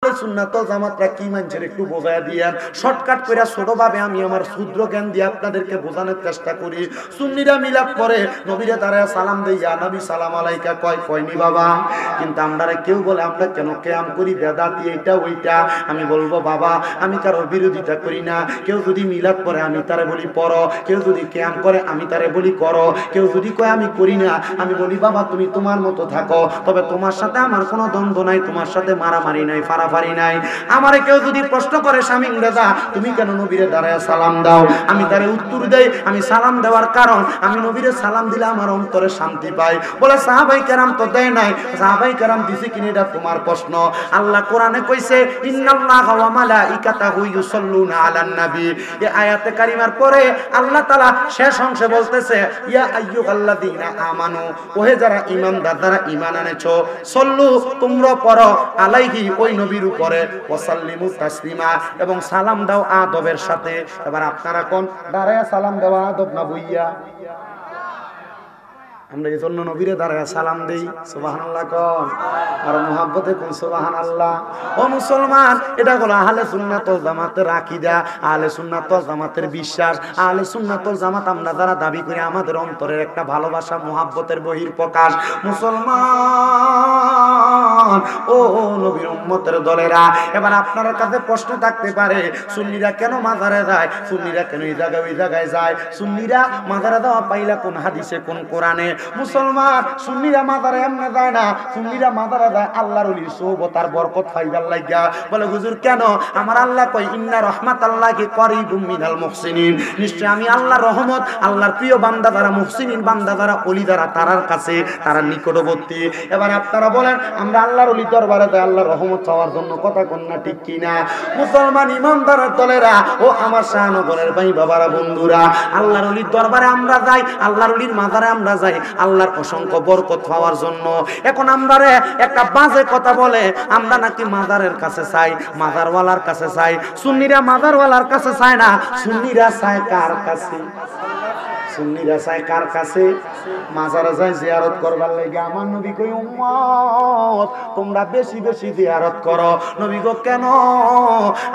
আহলে সুন্নাত ওয়াল জামাতরা কি মানছেন একটু বোঝায়া দিয়েন। শর্টকাট করে ছোটভাবে আমি আমার ক্ষুদ্র জ্ঞান দিয়ে আপনাদেরকে বোঝানোর চেষ্টা করি। সুন্নিরা মিলাদ পড়ে, নবীরে দাঁড়ায় সালাম দেই, ইয়া নবী সালাম আলাইকা কয়নি বাবা। কিন্তু আমরা কেউ বলে আমরা কেন কিয়াম করি, বেদাতি এইটা ওইটা। আমি বলবো বাবা আমি কারোর বিরোধিতা করি না। কেউ যদি মিলাদ পড়ে আমি তারে বলি পড়ো, কেউ যদি কিয়াম করে আমি তারে বলি করো, কেউ যদি কয় আমি করি না আমি বলি বাবা তুমি তোমার মতো থাকো, তবে তোমার সাথে আমার কোনো দ্বন্দ্ব নাই, তোমার সাথে মারামারি নাই, ফারাফারি নাই। আমারে কেউ যদি প্রশ্ন করে শামীম দাদা তুমি কেন নবীরে দাঁড়ায় সালাম দাও, আমি তারে উত্তর দেই আমি সালাম দেওয়ার কারণ আমি নবীরে সালাম দিলে আমার অন্তরে শান্তি পাই। বলে সাহাবাই কেরাম তো দেয় নাই, সাহাবাই কেরাম দিছে কিনা এটা তোমার প্রশ্ন। আল্লাহ কোরআনে কইছে ইন্নাল্লাহা ওয়া মালাইকাতাহু ইউসাল্লুনা আলান নবী। এই আয়াতে কারিমার পরে আল্লাহ তাআলা শেষ অংশে বলতেছে ইয়া আইয়ুহাল্লাযীনা আমানু, ওহে যারা ঈমানদার যারা ঈমান আনেছো, সল্লু তোমরা পড়ো আলাইহি ওই নবীর উপরে, ওয়াসাল্লিমু তাসলিমা এবং সালাম দাও আদবের সাথে। এবার আপনারা কোন দাঁড়ায়া সালাম দেওয়া আদব না বইয়া? আমরা এই জন্য নবীরে দাঁড়ায় সালাম দেই। সুবহানাল্লাহ কোন আর মুহাব্বতে কোন সুবহানাল্লাহ। ও মুসলমান, এটা হলো আহলে সুন্নাত ওয়াল জামাতের আকীদা, আহলে সুন্নাত ওয়াল জামাতের বিশ্বাস। আহলে সুন্নাত ওয়াল জামাত আমরা যারা দাবি করি আমাদের অন্তরের একটা ভালোবাসা মুহাব্বতের বহিঃপ্রকাশ। মুসলমান ও নবীর উম্মতের দলেরা, এবার আপনার কাছে প্রশ্ন থাকতে পারে সুন্নিরা কেন মাজারে যায়, সুন্নিরা কেন এই জায়গায় ওই জায়গায় যায়, সুন্নিরা মাজারে দেওয়া পাইলা কোন হাদিসে কোন কোরআনে? মুসলমান সুন্নিরা মাজারে এমনি যায় না, সুন্নিরা মাজারে যায় আল্লাহর ওলির সোহবত আর বরকত পাইবার লাগিয়া। বলে হুজুর কেন? আমার আল্লাহ কয় ইন্না রাহমাতাল্লাহি করিবুম মিনাল মুহসিনিন, নিশ্চয় আমি আল্লাহর রহমত আল্লাহর প্রিয় বান্দা যারা মুহসিনিন বান্দা যারা ওলি যারা তারার কাছে তারা নিকটবর্তী। এবার আপনারা বলেন আমরা আল্লাহর ওলি দরবারে যাই আল্লাহর রহমত পাওয়ার জন্য, কথা কোন না ঠিক কিনা? মুসলমান ইমানদারের দলেরা ও আমার শাহনগরের ভাই বাবারা বন্ধুরা, আল্লাহর ওলির দরবারে আমরা যাই, আল্লাহর ওলির মাজারে আমরা যাই আল্লাহর অসংখ্য বরকত পাওয়ার জন্য। এখন আমরা একটা বাজে কথা বলে আমরা নাকি মাজারের কাছে চাই, মাজারওয়ালার কাছে চাই। সুন্নিরা মাজারওয়ালার কাছে চায় না, সুন্নিরা চায় কার কাছে? সুন্নিরা চায় কার কাছে? মাজারে যায় জিয়ারত করবার লাগে। আমার নবী কই উম্মত তোমরা বেশি বেশি জিয়ারত করো। নবী গো কেন?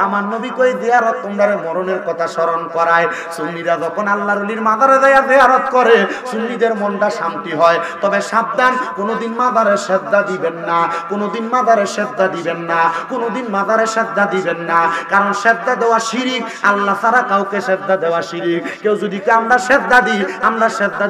আমার নবী কই জিয়ারত তোমরা মরণের কথা স্মরণ করায়। সুন্নিরা যখন আল্লাহর ওলির মাজারে যায় জিয়ারত করে সুন্নিদের মনটা শান্তি হয়। তবে সাবধান, কোনোদিন মাজারে সেজদা দিবেন না, কোনোদিন মাজারে সেজদা দিবেন না, কোনোদিন মাজারে সেজদা দিবেন না, কারণ সেজদা দেওয়া শিরিক, আল্লাহ ছাড়া কাউকে সেজদা দেওয়া শিরিক। কেউ যদি আমরা সেজদা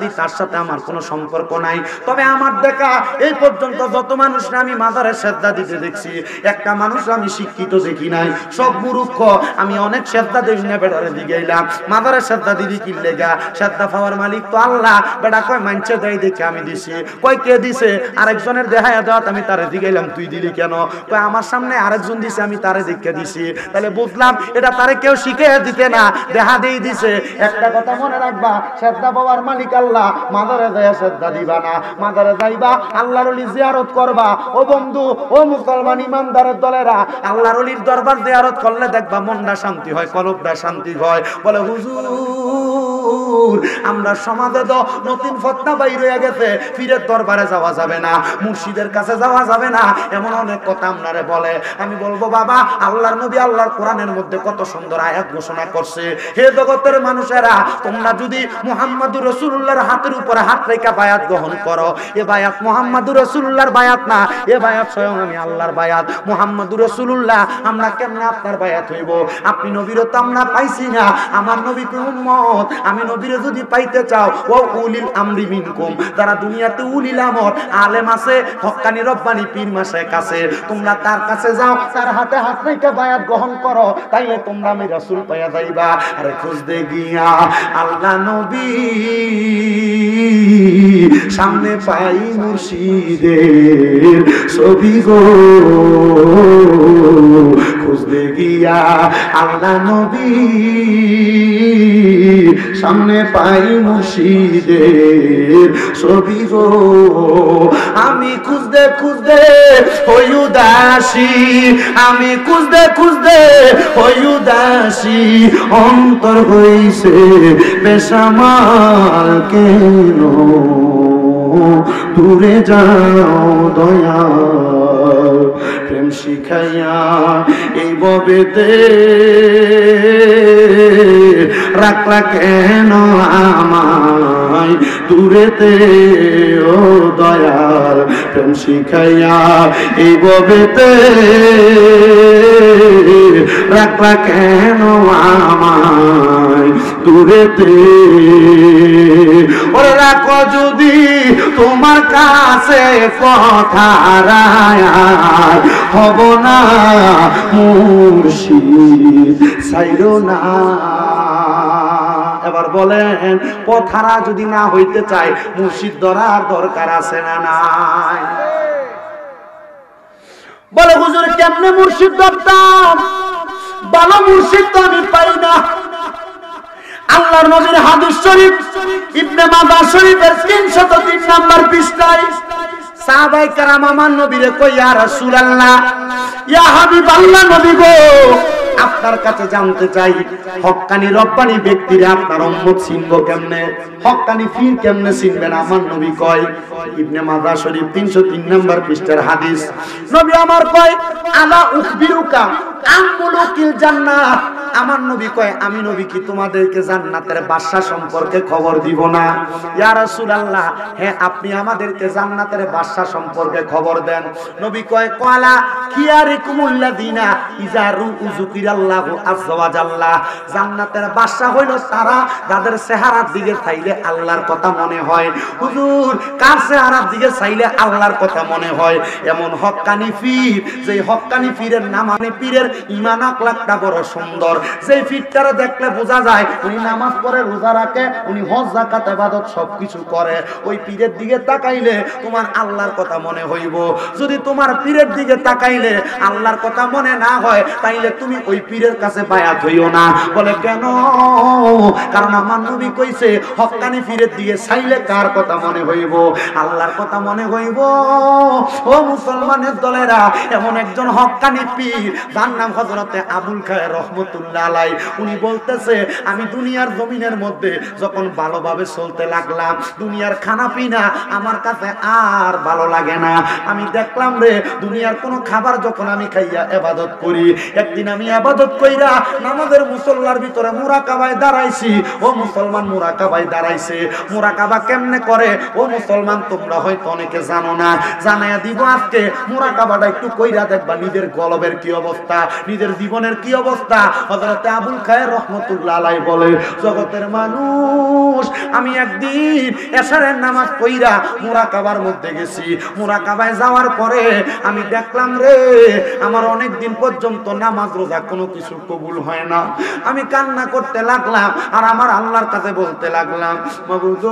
দিই তার সাথে আমার কোনো সম্পর্ক নাই। তবে আমার দেখা এই পর্যন্ত যত মানুষরা আমি মাজারে সেজদা দিতে দেখছি একটা মানুষ আমি শিক্ষিত দেখি নাই, সব মূর্খ। আমি অনেক সেজদা দেই না বেটারে দিকে এলাম মাজারে সেজদা দিদি কি লেগা, সেজদা পাওয়ার মালিক তো আল্লাহ। বেটা কয় মানছে দেয় দেখে আমি দিছি, কয় কে দিছে? আরেকজনের দেখায় দাওয়াত আমি তারে দিকে এলাম, তুই দিলি কেন? কয় আমার সামনে আরেকজন দিছে আমি তারে দেখে দিছি। তাহলে বুঝলাম এটা তারে কেউ শিখে দিতে না, দেখা দিয়ে দিছে। একটা কথা মনে রাখবা, সেজদা পাওয়ার মালিক আল্লাহ। মাজারে যায় সেজদা দিবা না, মাজারে যাইবা আল্লাহর ওলি জিয়ারত করবা। ও বন্ধু, ও মুসলমান ইমানদারের দলেরা, আল্লাহর ওলির দরবার জিয়ারত করলে দেখবা মনটা শান্তি হয়, কলবটা শান্তি হয়। বলে হুজুর আমরা সমাজে তো নতুন ফতনা বাইর হয়ে গেছে, পীরের দরবারে যাওয়া যাবে না, মুর্শিদের কাছে যাওয়া যাবে না, এমন অনেক কথা আপনারে বলে। আমি বলবো বাবা আল্লাহর নবী আল্লাহর কোরআনের মধ্যে কত সুন্দর আয়াত ঘোষণা করছে। হে জগতের মানুষেরা, তোমরা যদি মুহাম্মদুর রাসূলুল্লাহর হাতের উপরে হাত রেখে বায়াত গ্রহণ করো, এ বায়াত মুহাম্মদুর রাসূলুল্লাহর বায়াত না, এ বায়াত স্বয়ং আমি আল্লাহর বায়াত। মুহাম্মদুর রাসূলুল্লাহ আমরা কেমনে আপনার বায়াত হইব? আপনি নবীরও তো আমরা পাইছি না, আমার নবীকে উম্মত আমি নবীরে যদি পাইতে চাও ও উলিল আমরি মিনকুম, যারা দুনিয়াতে উলিল আমর আলেম আছে, হক্কানি রব্বানি পীর মাশায়েখ কাছে, তোমরা তার কাছে যাও, তার হাতে হাত রেখে বায়াত গ্রহণ করো, তাইলে তোমরা আমি রাসূল পাইয়া যাইবা। আরে খুঁজতে গিয়া আল্লাহ নবী সামনে পাই মুর্শিদের ছবি গো, খুঁজতে গিয়া আল্লাহ নবী সামনে পাই মুর্শিদের ছবি গো। আমি খুঁজতে খুঁজতে হই উদাসী, আমি খুঁজতে খুঁজতে হই উদাসী, অন্তর হইছে বেসামাল কেন দূরে যাও দয়াল। প্রেম শিখাইয়া এই ববেতে রাখলা কেন আমায় দূরেতে ও দয়াল প্রেম শিখাইয়া এই ববেতে রাখলা কেন আমায় দূরেতে ওরে রাখো যদি তোমার কাছে কথা হব না মুর্শিদ ছাইরো না। এবার বলেন পথারা যদি না হইতে চায় মুর্শিদ ধরার দরকার আছে না নাই? বলে হুজুর কেমনে মুর্শিদ ধরতাম? ভালো মুর্শিদ তো আমি পাই না। আল্লাহর নবীর হাদিস শরীফ ইবনে মাজাহ শরীফের 303 নাম্বার পৃষ্ঠায় সাহাবায়ে কেরাম আমার নবীরে কই ইয়া রাসূলুল্লাহ ইয়া হাবিবাল্লাহ নবী গো আপনার কাছে জানতে চাই হক্কানি রব্বানি ব্যক্তিরা আপনার উম্মত চিনবো কেমনে, হক্কানি পীর কেমনে চিনবেন? আমার নবী কয় ইবনে মাজাহ শরীফ 303 নাম্বার পৃষ্ঠার হাদিস, নবী আমার কয় আলা উখবিরুকা আন মুলুকিল জান্নাহ। আমার নবী কয় আমি নবী কি তোমাদেরকে জান্নাতের বাদশা সম্পর্কে খবর দিব না? ইয়া রাসূলুল্লাহ হ্যাঁ আপনি আমাদেরকে জান্নাতের বাদশা সম্পর্কে খবর দেন। নবী কয় ক্বালা খিয়ারিকুমুল্লাযিনা ইযা রু'উ যুকিরাল্লাহু আযজা ওয়া জাল্লা। জান্নাতের বাদশা হইল তারা যাদের চেহারার দিকে চাইলে আল্লাহর কথা মনে হয়। হুজুর কার চেহারার দিকে চাইলে আল্লাহর কথা মনে হয়? এমন হক্কানি পীর, যে হক্কানি পীরের নাম মানে পীরের ঈমান আখলাকটা বড় সুন্দর, যে পীরটারে দেখলে বোঝা যায় উনি নামাজ পড়ে, রোজা রাখে, উনি হজ যাকাত ইবাদত সবকিছু করে। ওই পীরের দিকে তাকাইলে তোমার আল্লাহর কথা মনে হইব। যদি তোমার পীরের দিকে তাকাইলে আল্লাহর কথা মনে না হয় তাইলে তুমি ওই পীরের কাছে বায়াত হইও না। বলে কেন? কারণ আমার নবী কইছে হক্কানি পীরের দিকে চাইলে কার কথা মনে হইব? আল্লাহর কথা মনে হইব। ও মুসলমানের দলেরা, এমন একজন হক্কানি পীর যার নাম হযরতে আবুল খায়ের রহমতুল্লাহ আলাই। উনি বলতেছে আমি দুনিয়ার জমিনের মধ্যে যখন ভালোভাবে চলতে লাগলাম, দুনিয়ার খানা পিনা আমার কাছে আর ভালো লাগে না। আমি দেখলাম রে দুনিয়ার কোনো খাবার যখন আমি খাইয়া ইবাদত করি, একদিন আমি ইবাদত কইরা নামাজের মুসল্লার ভিতরে মুরাকাবায় দাঁড়াইছি। ও মুসলমান মুরাকাবায় দাঁড়াইছে। মুরাকাবা কেমনে করে ও মুসলমান তোমরা হয়তো অনেকে জানো না, জানাইয়া দিব আজকে। মুরাকাবাটা একটু কইরা দেখবা নিজের কলবের কি অবস্থা, নিজের জীবনের কি অবস্থা। হযরতে আবুল খায়ের রহমতুল্লাহ আলাইহি বলে জগতের মানুষ আমি একদিন এশারের নামাজ পড়িরা মুরাকাবার মধ্যে গেছি। মুরাকাবায় যাওয়ার পরে আমি দেখলাম রে আমার অনেক দিন পর্যন্ত নামাজ রোজা কোনো কিছু কবুল হয় না। আমি কান্না করতে লাগলাম আর আমার আল্লাহর কাছে বলতে লাগলাম মাবুদ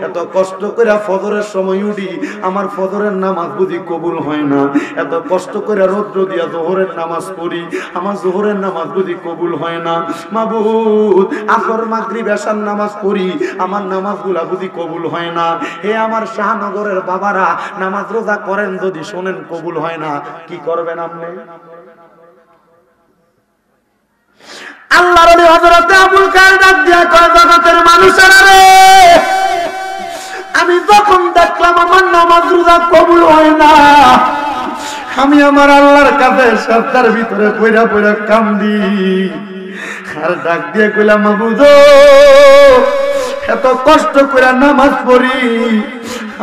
এত কষ্ট করে ফজরের সময় উঠি, আমার ফজরের নামাজ বুঝি কবুল হয় না। এত কষ্ট করে রৌদ্র দিয়া যোহরের নামাজ পড়ি, আমার যোহরের নামাজ বুঝি কবুল হয় না। মাবুদ আসর মাগরিব এশার নামাজ পড়ি, আমার নামাজগুলা বুঝি কবুল হয় না। হে আমার শাহনগরের বাবারা, নামাজ রোজা করেন যদি শোনেন কবুল হয় না, কি করবেন আপনি? আল্লাহর ওলি হযরত আবুল খায়ের ডাক দিয়া কয় জগতের মানুষেরা রে, আমি যখন দেখলাম আমার নামাজ রোজা কবুল হয় না, আমি আমার আল্লাহর কাছে সপ্তাহের ভিতরে পয়রা পয়রা কান্দি আর ডাক দিয়ে কইলাম মাবুদ এত কষ্ট করে নামাজ পড়ি,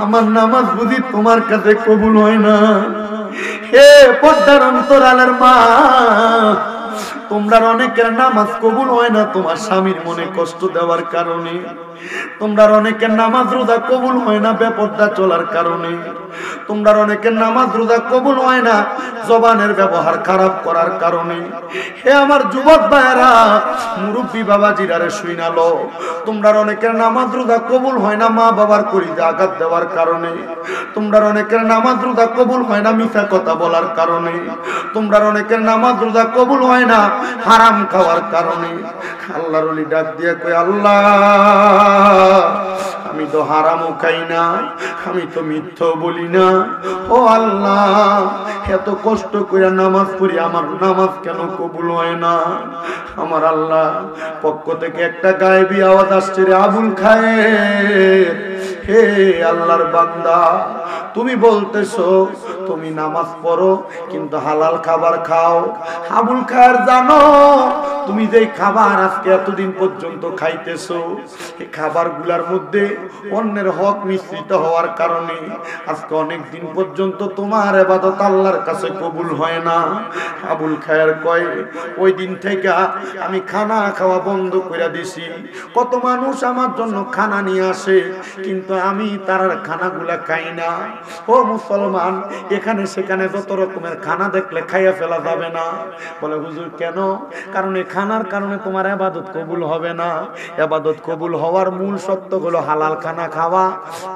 আমার নামাজ বুঝি তোমার কাছে কবুল হয় না। হে পর্দার অন্তরালের মা, তোমরা অনেকের নামাজ কবুল হয় না তোমার স্বামীর মনে কষ্ট দেওয়ার কারণে, তোমরা অনেকের নামাজ রোজা কবুল হয় না বেপরদা চলার কারণে, তোমরা অনেকের নামাজ রোজা কবুল হয় না জবানের ব্যবহার খারাপ করার কারণে। হে আমার যুবক ভাইরা, মুরব্বী বাবাজিরা রে শুইনালো, তোমরা অনেকের নামাজ রোজা কবুল হয় না মা বাবার কলিজা আঘাত দেওয়ার কারণে, তোমরা অনেকের নামাজ রোজা কবুল হয় না মিথ্যা কথা বলার কারণে, তোমরা অনেকের নামাজ রোজা কবুল হয় না হারাম খাওয়ার কারণে। আল্লাহর ওলি ডাক দিয়ে কই আল্লাহ আমি তো হারামও খাই না, আমি তো মিথ্যা বলি না। ও আল্লাহ এত কষ্ট করে নামাজ পড়ি, আমার নামাজ কেন কবুল হয় না? আমার আল্লাহ পক্ষ থেকে একটা গায়েবী আওয়াজ আসছে রে আবুল খায়ের, হে আল্লাহর বান্দা, তুমি বলতেছো তুমি নামাজ পড়ো কিন্তু হালাল খাবার খাও। আবুল খায়ের জানো তুমি যে খাবার আজকে এতদিন পর্যন্ত খাইতেছো, এই খাবারগুলোর মধ্যে অন্যের হক মিশ্রিত হওয়ার কারণে আজকে অনেক দিন পর্যন্ত তোমার ইবাদত আল্লাহর কাছে কবুল হয় না। আবুল খায়ের কয় ওই দিন থেকে আমি খানা খাওয়া বন্ধ করে দিছি। কত মানুষ আমার জন্য খানা নিয়ে আসে কিন্তু আমি তার খানাগুলা খাই না। ও মুসলমান, এখানে সেখানে যত রকমের খানা দেখলে খাইয়া ফেলা যাবে না। বলে হুজুর কেন? কারণ এই খানার কারণে তোমার ইবাদত কবুল হবে না। ইবাদত কবুল হওয়ার মূল শর্ত হলো হালাল খানা খাওয়া।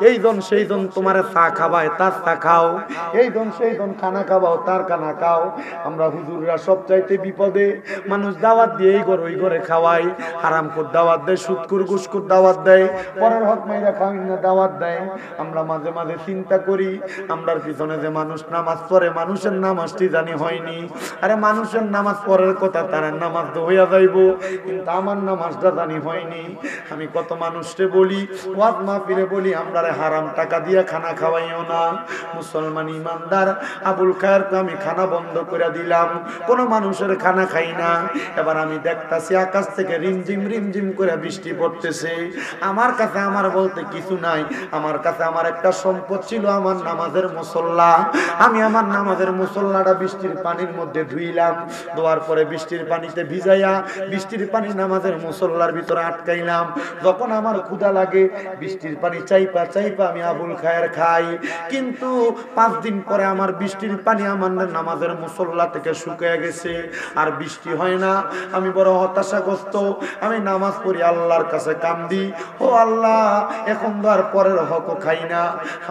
এই জন সেই জন তোমার চা খাওয়ায় তার চা খাও, এই জন সেই জন খানা খাওয়াও তার খানা খাও। আমরা হুজুররা সবচাইতে বিপদে, মানুষ দাওয়াত দিয়ে এই ঘর ওই ঘরে খাওয়াই, হারামখোর দাওয়াত দেয়, সুদখোর ঘুষখোর দাওয়াত দেয়, পরের হক মাইরা খাওয়াই না দাওয়াত দেয়। আমরা মাঝে মাঝে চিন্তা করি আমরার পিছনে যে মানুষ নামাজ পড়ে মানুষের নামাজটি জানি হয়নি। আরে মানুষের নামাজ পড়ার কথা, তার নামাজ তো হইয়া যাইব, কিন্তু আমার নামাজটা জানি হয়নি। আমি কত মানুষকে বলি, ওয়াজ মাহফিলে বলি আমরারে হারাম টাকা দিয়া খানা খাওয়াইও না। মুসলমান ইমানদার আবুল খায়েরকে আমি খানা বন্ধ করে দিলাম, কোনো মানুষের খানা খাই না। এবার আমি দেখতাছি আকাশ থেকে রিমঝিম রিমঝিম করে বৃষ্টি পড়তেছে। আমার কাছে আমার বলতে কিছু নাই, আমার কাছে আমার একটা সম্পদ ছিল, আমার নামাজের মুসল্লা। আমি আমার নামাজের মুসল্লাটা বৃষ্টির পানির মধ্যে ধুইলাম, ধোয়ার পরে বৃষ্টির পানিতে ভিজাইয়া বৃষ্টির পানি নামাজের মুসল্লার ভিতরে আটকাইলাম। যখন আমার ক্ষুধা লাগে বৃষ্টির পানি চাইপা চাইপা আমি আবুল খায়ের খাই, কিন্তু 5 দিন পরে আমার বৃষ্টির পানি আমার নামাজের মুসল্লা থেকে শুকিয়ে গেছে, আর বৃষ্টি হয় না। আমি বড় হতাশাগ্রস্ত, আমি নামাজ পড়ি আল্লাহর কাছে কান্দি, ও আল্লাহ এখন তো আর পরের হক খাই না,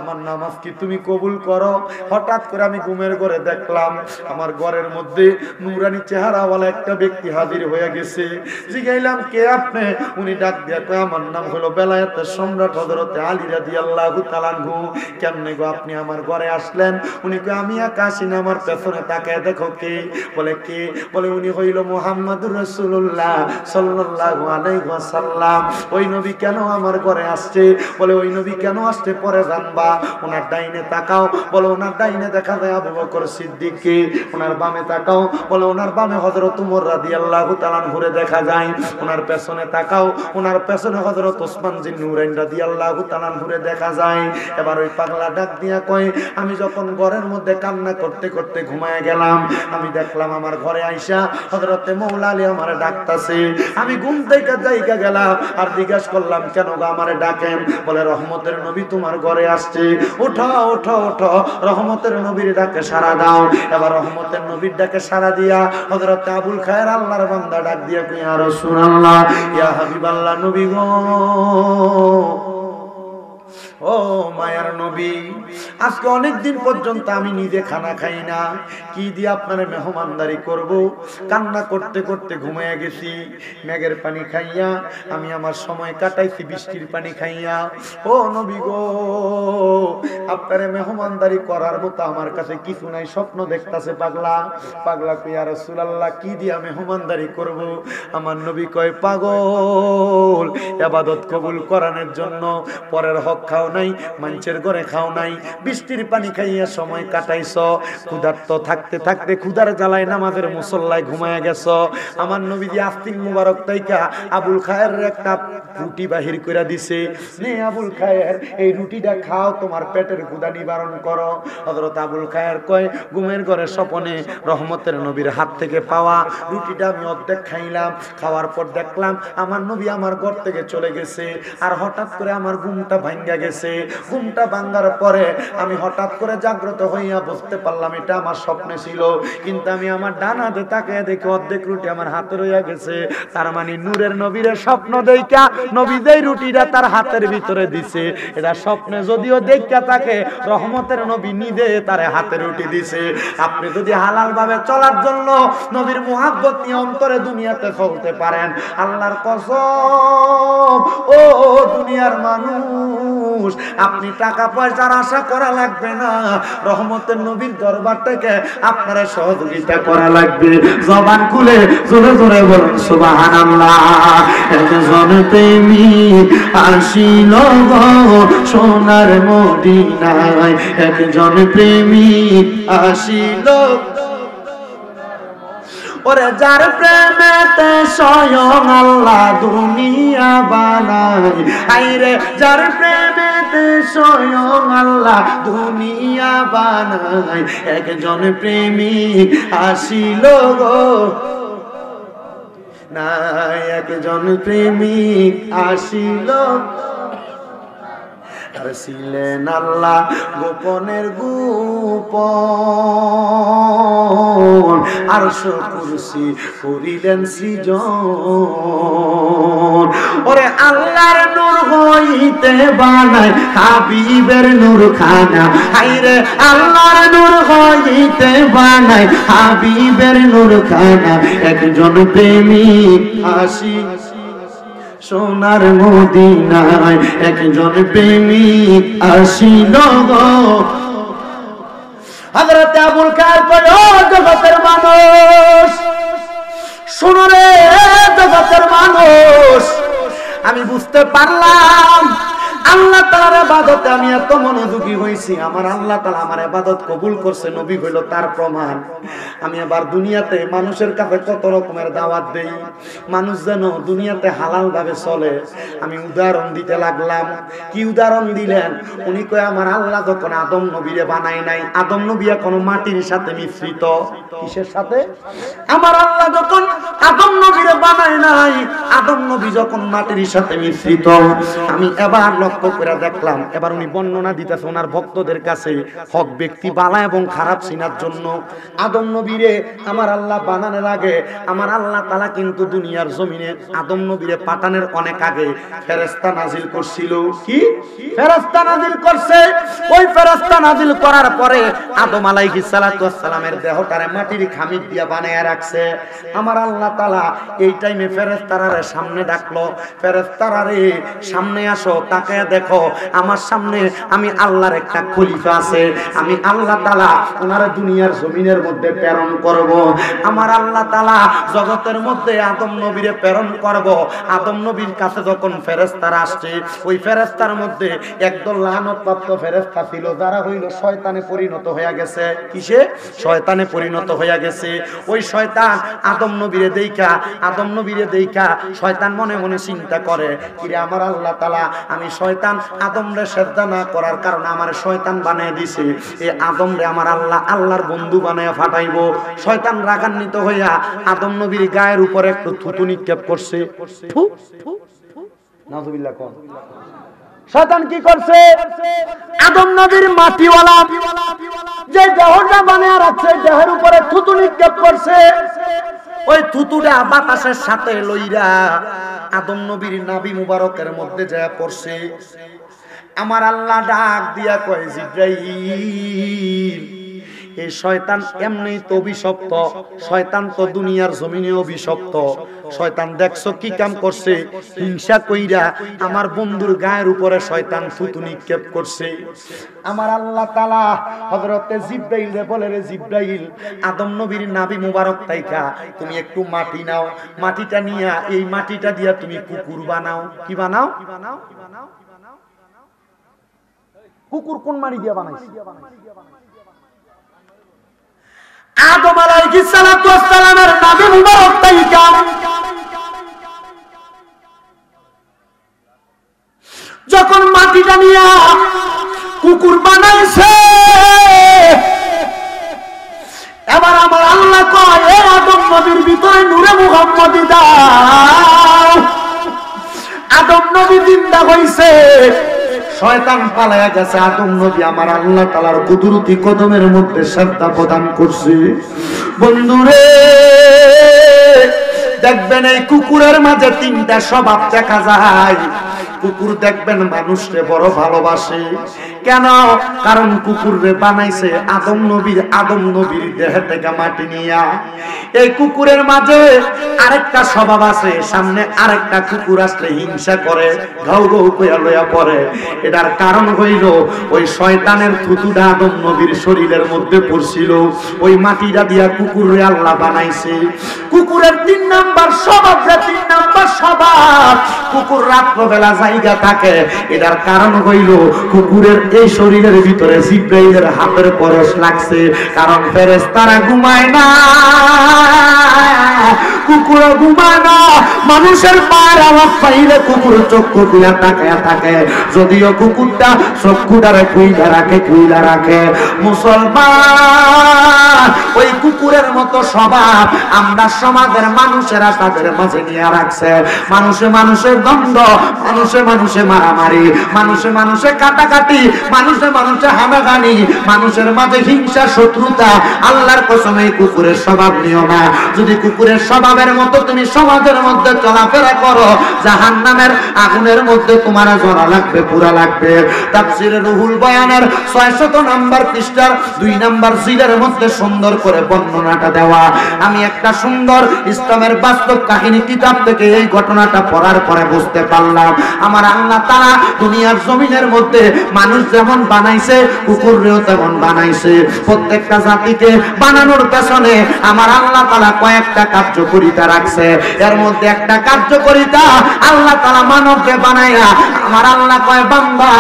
আমার নামাজ কি তুমি কবুল করো? হঠাৎ করে আমি ঘুমের ঘরে দেখলাম আমার ঘরের মধ্যে নুরানি চেহারাওয়ালা একটা ব্যক্তি হাজির হয়ে গেছে। জিগাইলাম কে আপনি? উনি ডাক দিয়া কয় আমার নাম হলো বেলায়েতের সম্রাট হযরত আলী রাদিয়াল্লাহু তাআলা আনহু। কেমনে গো আপনি আমার ঘরে আসলেন? উনি কয় আমি একা আসি না, আমার পেছনে তাকায় দেখো কে। বলে কে? বলে উনি হইল মুহাম্মদুর রাসূলুল্লাহ সাল্লাল্লাহু আলাইহি ওয়াসাল্লাম। ওই নবী কেন আমার ঘরে আসছে? বলে ওই নবী কেন আসছে পরে জানবা। ওনার ডাইনে তাকাও, বলে ওনার ডাইনে দেখা যায় আবু বকর সিদ্দিককে। ওনার বামে তাকাও, বলে ওনার বামে হযরত ওমর রাদিয়াল্লাহু তাআলা ঘুরে দেখা যায়। ওনার পেছনে তাকাও, ওনার পেছনে হযরত ওসমান জিন নুরাইন রাদিয়াল্লাহু তাআলা ঘুরে দেখা যায়। এবার ওই পাগলা ডাক দিয়া কয় আমি যখন ঘরের মধ্যে কান্না করতে করতে ঘুমায় গেলাম, আমি দেখলাম আমার ঘরে আইসা হযরত মওলা আলী আমারে ডাকতাছে। আমি ঘুম থেকে জায়গা গেলাম আর জিজ্ঞাসা করলাম কেন গো আমারে ডাকেন? বলে রহমতের নবী তোমার ঘরে আসছে, ওঠো ওঠো ওঠো, রহমতের নবীর ডাকে সাড়া দাও। এবার রহমতের নবীর ডাকে সাড়া দিয়া হযরত আবুল খায়ের আল্লাহর বান্দা ডাক দিয়া কই ইয়া রাসূলুল্লাহ, ইয়া হাবিবাল্লাহ, নবী গো, ও মায়ার নবী, আজকে অনেক দিন পর্যন্ত আমি নিজে খানা খাই না, কি দিয়ে আপনারা মেহমানদারি করব? কান্না করতে করতে ঘুমিয়ে গেছি, মেঘের পানি খাইয়া আমি আমার সময় কাটাইছি, বৃষ্টির পানি খাইয়া। ও নবী গো, আপনারে মেহমানদারি করার মতো আমার কাছে কিছু নাই, স্বপ্ন দেখতাছে পাগলা। পাগলা কই ইয়া রাসূলুল্লাহ কি দিয়া মেহমানদারি করব? আমার নবী কয় পাগল, ইবাদত কবুল করানোর জন্য পরের হক খাও নাই, মানুষের ঘরে খাও নাই, বৃষ্টির পানি খাইয়া সময় কাটাইছ, ক্ষুধার্ত থাকতে থাকতে ক্ষুধার জ্বালায় নামাজের মুসল্লায় ঘুমায়া গেছ। আমার নবীজি আস্তিন মুবারক তাইকা আবুল খায়ের একটা রুটি বাহির করে দিছে, নে আবুল খায়ের এই রুটিটা খাও, তোমার পেটের ক্ষুধা নিবারণ করো। হযরত আবুল খায়ের কয় ঘুমের ঘরে স্বপনে রহমতের নবীর হাত থেকে পাওয়া রুটিটা আমি অর্ধেক খাইলাম। খাওয়ার পর দেখলাম আমার নবী আমার ঘর থেকে চলে গেছে, আর হঠাৎ করে আমার ঘুমটা ভাঙ্গা গেছে। ঘুমটা ভাঙ্গার পরে আমি হঠাৎ করে জাগ্রত হইয়া বুঝতে পারলাম এটা আমার স্বপ্নে ছিল, কিন্তু আমি আমার ডান হাতে তাকিয়ে দেখি অর্ধেক রুটি আমার হাতে রইয়া গেছে। তার মানে নূরের নবীর স্বপ্ন দেইকা নবী যেই রুটিটা তার হাতের ভিতরে দিছে, এটা স্বপ্নে যদিও দেখা থাকে, রহমতের নবী নিজে তার হাতে রুটি দিছে। আপনি যদি হালাল ভাবে চলার জন্য নবীর মুহাব্বত নিয়ে অন্তরে দুনিয়াতে চলতে পারেন, আল্লাহর কসম ও দুনিয়ার মানুষ, মানুষ, আপনি টাকা পয়সার আশা করা লাগবে না, রহমতের নবীর দরবার থেকে আপনারা সহযোগিতা করা লাগবে। জবান খুলে জোরে জোরে বলুন সুবহানাল্লাহ। একজন প্রেমিক আসিল গো সোনার মদিনায়, একজন প্রেমিক আসিল, ওরে যার প্রেমেতে স্বয়ং আল্লাহ দুনিয়া বানায়, আইরে যার প্রেমেতে স্বয়ং আল্লাহ দুনিয়া বানায়, একজন প্রেমিক আসিল গো না, একজন প্রেমিক আসিল, আর ছিলেন আল্লাহ গোপনের গোপন, আর কুরসি করিলেন সৃজন, ওরে আল্লাহর নূর হইতে বানায় হাবিবের নূর খানা, হাইরে আল্লাহর নূর হইতে বানায় হাবিবের নূর খানা, একজন প্রেমিক আসি সোনার মদিনায়, একজন প্রেমিক আসিল গো। হযরত আবুল কার কয়, ও জগতের মানুষ শোনো রে, জগতের মানুষ, আমি বুঝতে পারলাম আল্লাহ তাআলার ইবাদতে আমি এত মনোযোগী হইছি, আমার আল্লাহ তাআলা আমার ইবাদত কবুল করছে, নবী হইল তার প্রমাণ। আমি আবার দুনিয়াতে মানুষের কাছে কত রকমের দাওয়াত দেই, মানুষ যেন দুনিয়াতে হালাল ভাবে চলে। আমি উদাহরণ দিতে লাগলাম। কি উদাহরণ দিলেন? উনি কয় আমার আল্লাহ যখন আদম নবীরে বানায় নাই, আদম নবী এখন মাটির সাথে মিশ্রিত। কিসের সাথে? আমার আল্লাহ যখন আদম নবীরে বানায় নাই, আদম নবী যখন মাটির সাথে মিশ্রিত। আমি এবার লক্ষ্য করে দেখলাম, এবার উনি বর্ণনা দিতেছে ওনার ভক্তদের কাছে হক ব্যক্তি বালা এবং খারাপ চিনার জন্য। আদম নবীরে আমার আল্লাহ বানানোর আগে আমার আল্লাহ তাআলা কিন্তু দুনিয়ার জমিনে আদম নবীরে পাঠানোর অনেক আগে ফেরেশতা নাজিল করছিল। কি ফেরেশতা নাজিল করছে? ওই ফেরেশতা নাজিল করার পরে আদম আলাইহিস সালাতু ওয়াস সালামের দেহটারে মাটির খামির দিয়া বানায়া রাখছে। আমার আল্লাহ তাআলা এই টাইমে ফেরেশতারে সামনে ডাকলো, ফেরেশতারে সামনে আসো, তাকায়া দেখো আমার সামনে আমি আল্লাহর একটা খলিফা আছে, আমি আল্লাহ তাআলা ওনার দুনিয়ার জমিনের মধ্যে প্রেরণ করব। আমার আল্লাহ তাআলা জগতের মধ্যে আদম নবীরে প্রেরণ করব। আদম নবীর কাছে যখন ফেরেশতারা আসছে, ওই ফেরেশতার মধ্যে একদল লানত-প্রাপ্ত ফেরেশতা ছিল, যারা হইল শয়তানে পরিণত হয়ে গেছে। কিসে? শয়তানে পরিণত হয়ে গেছে। ওই শয়তান আদম নবীরে দেইখা শয়তান মনে মনে চিন্তা করে, কিরে আমার আল্লাহ তাআলা আমি শয়তান আদমরে সেজদা না করার কারণে আমার শয়তান বানিয়ে দিছে, এই আদমরে আমার আল্লাহ আল্লাহর বন্ধু বানায়া ফাটাইবো। শয়তান রাগান্বিত হইয়া আদম নবীর গায়ের উপরে একটু থুতু নিক্ষেপ করছে। নাউযুবিল্লাহ। কোন শয়তান কি করছে? আদম নবীর মাটিওয়ালা যে দেহটা বানায়া রাখছে, দেহের উপরে থুতু নিক্ষেপ করছে। ওই থুতুটা বাতাসের সাথে লইরা আদম নবীর নাভি মুবারকের মধ্যে যায় পড়ছে। আমার আল্লাহ ডাক দিয়া কয়, জিবরাইল, এই শয়তান এমনি তো অভিশপ্ত, শয়তান তো দুনিয়ার জমিনে অভিশপ্ত। শয়তান দেখছো কি কাম করছে? হিংসা কইরা আমার বন্ধুর গায়ের উপরে শয়তান থুতু নিক্ষেপ করছে। আমার আল্লাহ তাআলা হযরতে জিবরাইলে বলে, রে জিবরাইল, আদম নবীর নাভি মুবারক তাইকা তুমি একটু মাটি নাও, মাটিটা নিয়া এই মাটিটা দিয়া তুমি কুকুর বানাও। কি বানাও? কুকুর কোন মাটি দিয়া বানাইছে? আদম আলাইহিস সালাতু ওয়াস সালামের নাভি মুবারক তাইকা যখন মাটিটা নিয়া কুকুর বানাইছে, এবার আমার আল্লাহ কয়, এ আদম নবীর ভিতরে নূরে মুহাম্মদী দাও। আদম নবী জিন্দা হইছে, শয়তান পালায়া গেছে। আদম নবী আমার আল্লাহ তাআলার কুদরতি কদমের মধ্যে শ্রদ্ধা প্রদান করছে। বন্ধুরে, দেখবেন এই কুকুরের মাঝে তিনটা স্বভাব দেখা যায়। কুকুর দেখবেন মানুষকে বড় ভালোবাসে। কেন? কারণ কুকুররে বানাইছে আদম নবীর দেহ থেকে মাটি নিয়া। এই কুকুরের মাঝে আরেকটা স্বভাব আছে, সামনে আরেকটা কুকুর আসলে হিংসা করে, ঘাউ ঘাউ কইয়া লইয়া পড়ে। এটার কারণ হইল ওই শয়তানের থুতুটা আদম নবীর শরীরের মধ্যে পড়ছিল, ওই মাটিটা দিয়া কুকুরে আল্লাহ বানাইছে। কুকুরের 3 নাম্বার স্বভাব, কুকুর রাত্রবেলা জায়গা থাকে। এটার কারণ হইল কুকুরের এই শরীরের ভিতরে জিব্রাইলের হাতের পরশ লাগছে, কারণ ফেরেশতারা ঘুমায় না, কুকুর ঘুমায় না। মানুষের পায়ের আওয়াজ পাইলে কুকুর চক্ষু খুলে তাকায়া থাকে, যদিও কুকুরটা চক্ষুটারে খুইলা রাখে। মুসলমান, ওই কুকুরের মতো স্বভাব আমরা সমাজের মানুষেরা তাদের মাঝে নিয়ে রাখছে। মানুষের দ্বন্দ্ব, মানুষে মারামারি, মানুষে কাটাকাটি, মানুষে হানাহানি, মানুষের মাঝে হিংসা শত্রুতা। আল্লাহর কসম এই কুকুরের স্বভাব নিও না। যদি কুকুরের স্বভাবের মতো তুমি সমাজের মধ্যে চলাফেরা করো, জাহান্নামের আগুনের মধ্যে তোমার জ্বলা লাগবে, পুরা লাগবে। তাফসীরে রুহুল বয়ানের 600 নম্বর পৃষ্ঠার 2 নম্বর জিলের মধ্যে সুন্দর করে বর্ণনাটা দেওয়া। আমি একটা সুন্দর ইসলামের বাস্তব কাহিনী কিতাব থেকে এই ঘটনাটা পড়ার পরে বুঝতে পারলাম, আমার আল্লাহ তাআলা দুনিয়ার জমিনের মধ্যে মানুষ যেমন বানাইছে, কুকুররেও তেমন বানাইছে। প্রত্যেকটা জাতিকে বানানোর পেছনে আমার আল্লাহ তাআলা কয়েকটা কার্যকারিতা রাখছে। এর মধ্যে একটা কার্যকারিতা, আল্লাহ তাআলা মানবকে বানায়া আমার আল্লাহ কয়, বান্দা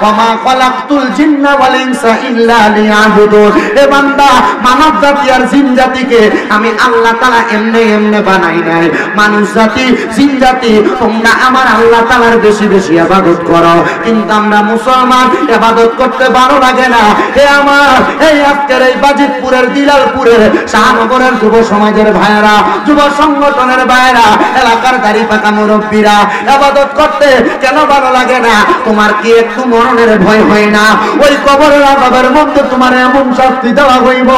ওমা খালাকতুল জিন্না ওয়াল ইনসা ইল্লা লিয়াবুদুন। এ বান্দা, মানব জাতি আর জিন জাতিকে আমি আল্লাহ তাআলা এমনি বানাই নাই। মানুষ জাতি, জিন জাতি, তোমরা আমার আল্লাহ তাআলার বেশি বেশি ইবাদত করো, কিন্তু আমরা মুসলমান ইবাদত করতে ভালো লাগে না। হে আমার এই আজকের এই বাজিতপুরের, দিলালপুরের, শাহনগরের যুব সমাজের ভাইরা, যুব সংগঠনের ভাইরা, এলাকার দাড়ি পাকা মুরব্বীরা, ইবাদত করতে কেন ভালো লাগে না? তোমার কি একটু মরণের ভয় হয় না? ওই কবরের আযাবের মধ্যে তোমার এমন শাস্তি দেওয়া হইব,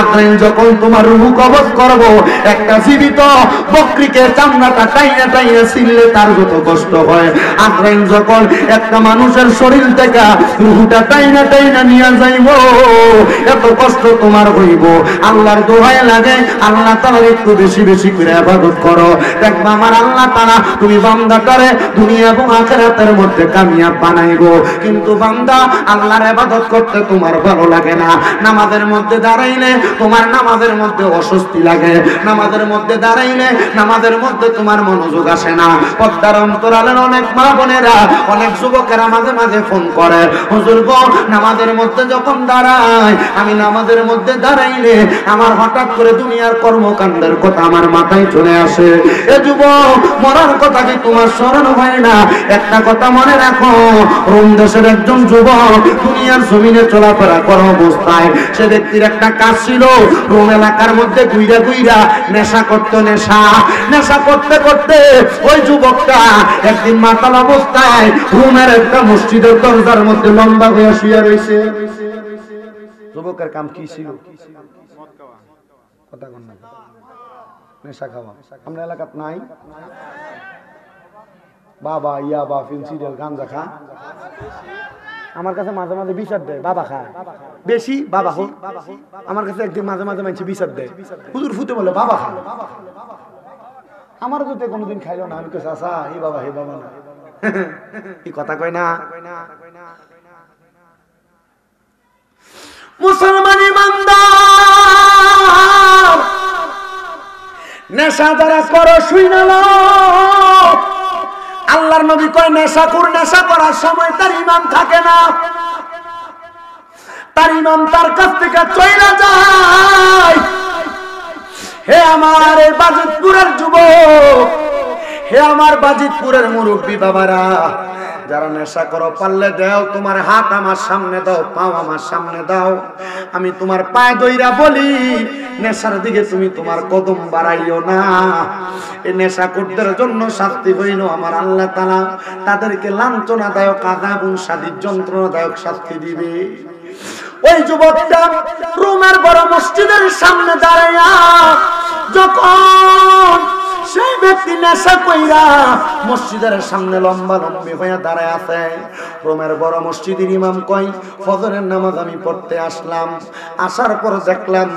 আত্রাইন যখন তোমার রূহ কবজ করব, একটা জীবিত বকরিকে চামড়াটা টাইনা ছিললে তার যত কষ্ট হয়, আত্রাইন যখন একটা মানুষের শরীর থেকে রূহটা টাইনা নিয়ে যাইব, এত কষ্ট তোমার হইব। আল্লাহর দোহাই লাগে, আল্লাহ তাআলার একটু বেশি বেশি করে ইবাদত করো, দেখবা আমার আল্লাহ তাআলা তুমি বান্দাটারে দুনিয়া এবং আখিরাতের মধ্যে কামিয়াব বানাইবো। কিন্তু বান্দা, আল্লাহর ইবাদত করতে তোমার ভালো লাগে না। নামাজের মধ্যে দাঁড়াইলে তোমার নামাজের মধ্যে অস্বস্তি লাগে, নামাজের মধ্যে দাঁড়াইলে নামাজের মধ্যে তোমার মনোযোগ আসে না। পর্দার অন্তরালের অনেক মা বোনেরা, অনেক যুবকেরা মাঝে মাঝে ফোন করে, হুজুর গো, নামাজের মধ্যে যখন দাঁড়াই, আমি নামাজের মধ্যে দাঁড়াইলে আমার হঠাৎ করে দুনিয়ার কর্মকাণ্ডের কথা আমার মাথায় চলে আসে। এ যুবক, মরার কথা কি তোমার স্মরণ হয় না? একটা কথা মনে রাখো, রোম দেশের একজন যুবক দুনিয়ার জমিনে চলাফেরা করা অবস্থায় সে ব্যক্তির একটা কাজ ছিল, রোম এলাকার মধ্যে ঘুইরা নেশা করতে, নেশা করতে করতে ওই যুবকটা একদিন মাতাল অবস্থায় রোমের একটা মসজিদের দরজার মধ্যে লম্বা হয়ে শুয়ে রয়েছে। যুবকের কাম কি ছিল? কথা কন না, নেশা খাওয়া। আমরা এলাকাত নাই বাবা, ইয়াবা, ফেন্সিডেল, গাঞ্জা খা। আমার কাছে মাঝে মাঝে বিচার দেয়, বাবা খায় বেশি, বাবা হোক। আমার কাছে একদিন মাঝে মাঝে মানছি বিচার দেয়, হুজুর ফুটে বলে বাবা খা। আমারও যদি কোনোদিন খাইল না, আমি কেছি আসা হে বাবা না, এই কথা কয় না। মুসলমান ইমানদার, নেশা যারা করো শুইনা লও, আল্লাহর নবী কয় নেশা করার সময় তার ঈমান থাকে না, তার ঈমান তার কাছ থেকে চইলা যায়। হে আমার এই বাজিতপুরের যুবক, হে আমার বাজিতপুরের মুরব্বী বাবারা, যারা নেশা করো, পারলে দাও তোমার হাত আমার সামনে দাও, পাও আমার সামনে দাও, আমি তোমার পায়ে দইরা বলি, নেশার দিকে তুমি তোমার কদম বাড়াইও না। এই নেশাখোরদের জন্য শাস্তি হইল আমার আল্লাহ তাআলা তাদেরকে লাঞ্ছনাদায়ক আযাবুন শাদীদ যন্ত্রণাদায়ক শাস্তি দিবে। ওই যুবকটা রোমের বড় মসজিদের সামনে দাঁড়াইয়া যখন সেই ব্যক্তি নেশা কইরা মসজিদের সামনে লম্বা লম্বি হয়ে দাঁড়ায় আছে। রোমের বড় মসজিদের ইমাম কয়, ফজরের নামাজ আমি পড়তে আসলাম, আসার পর দেখলাম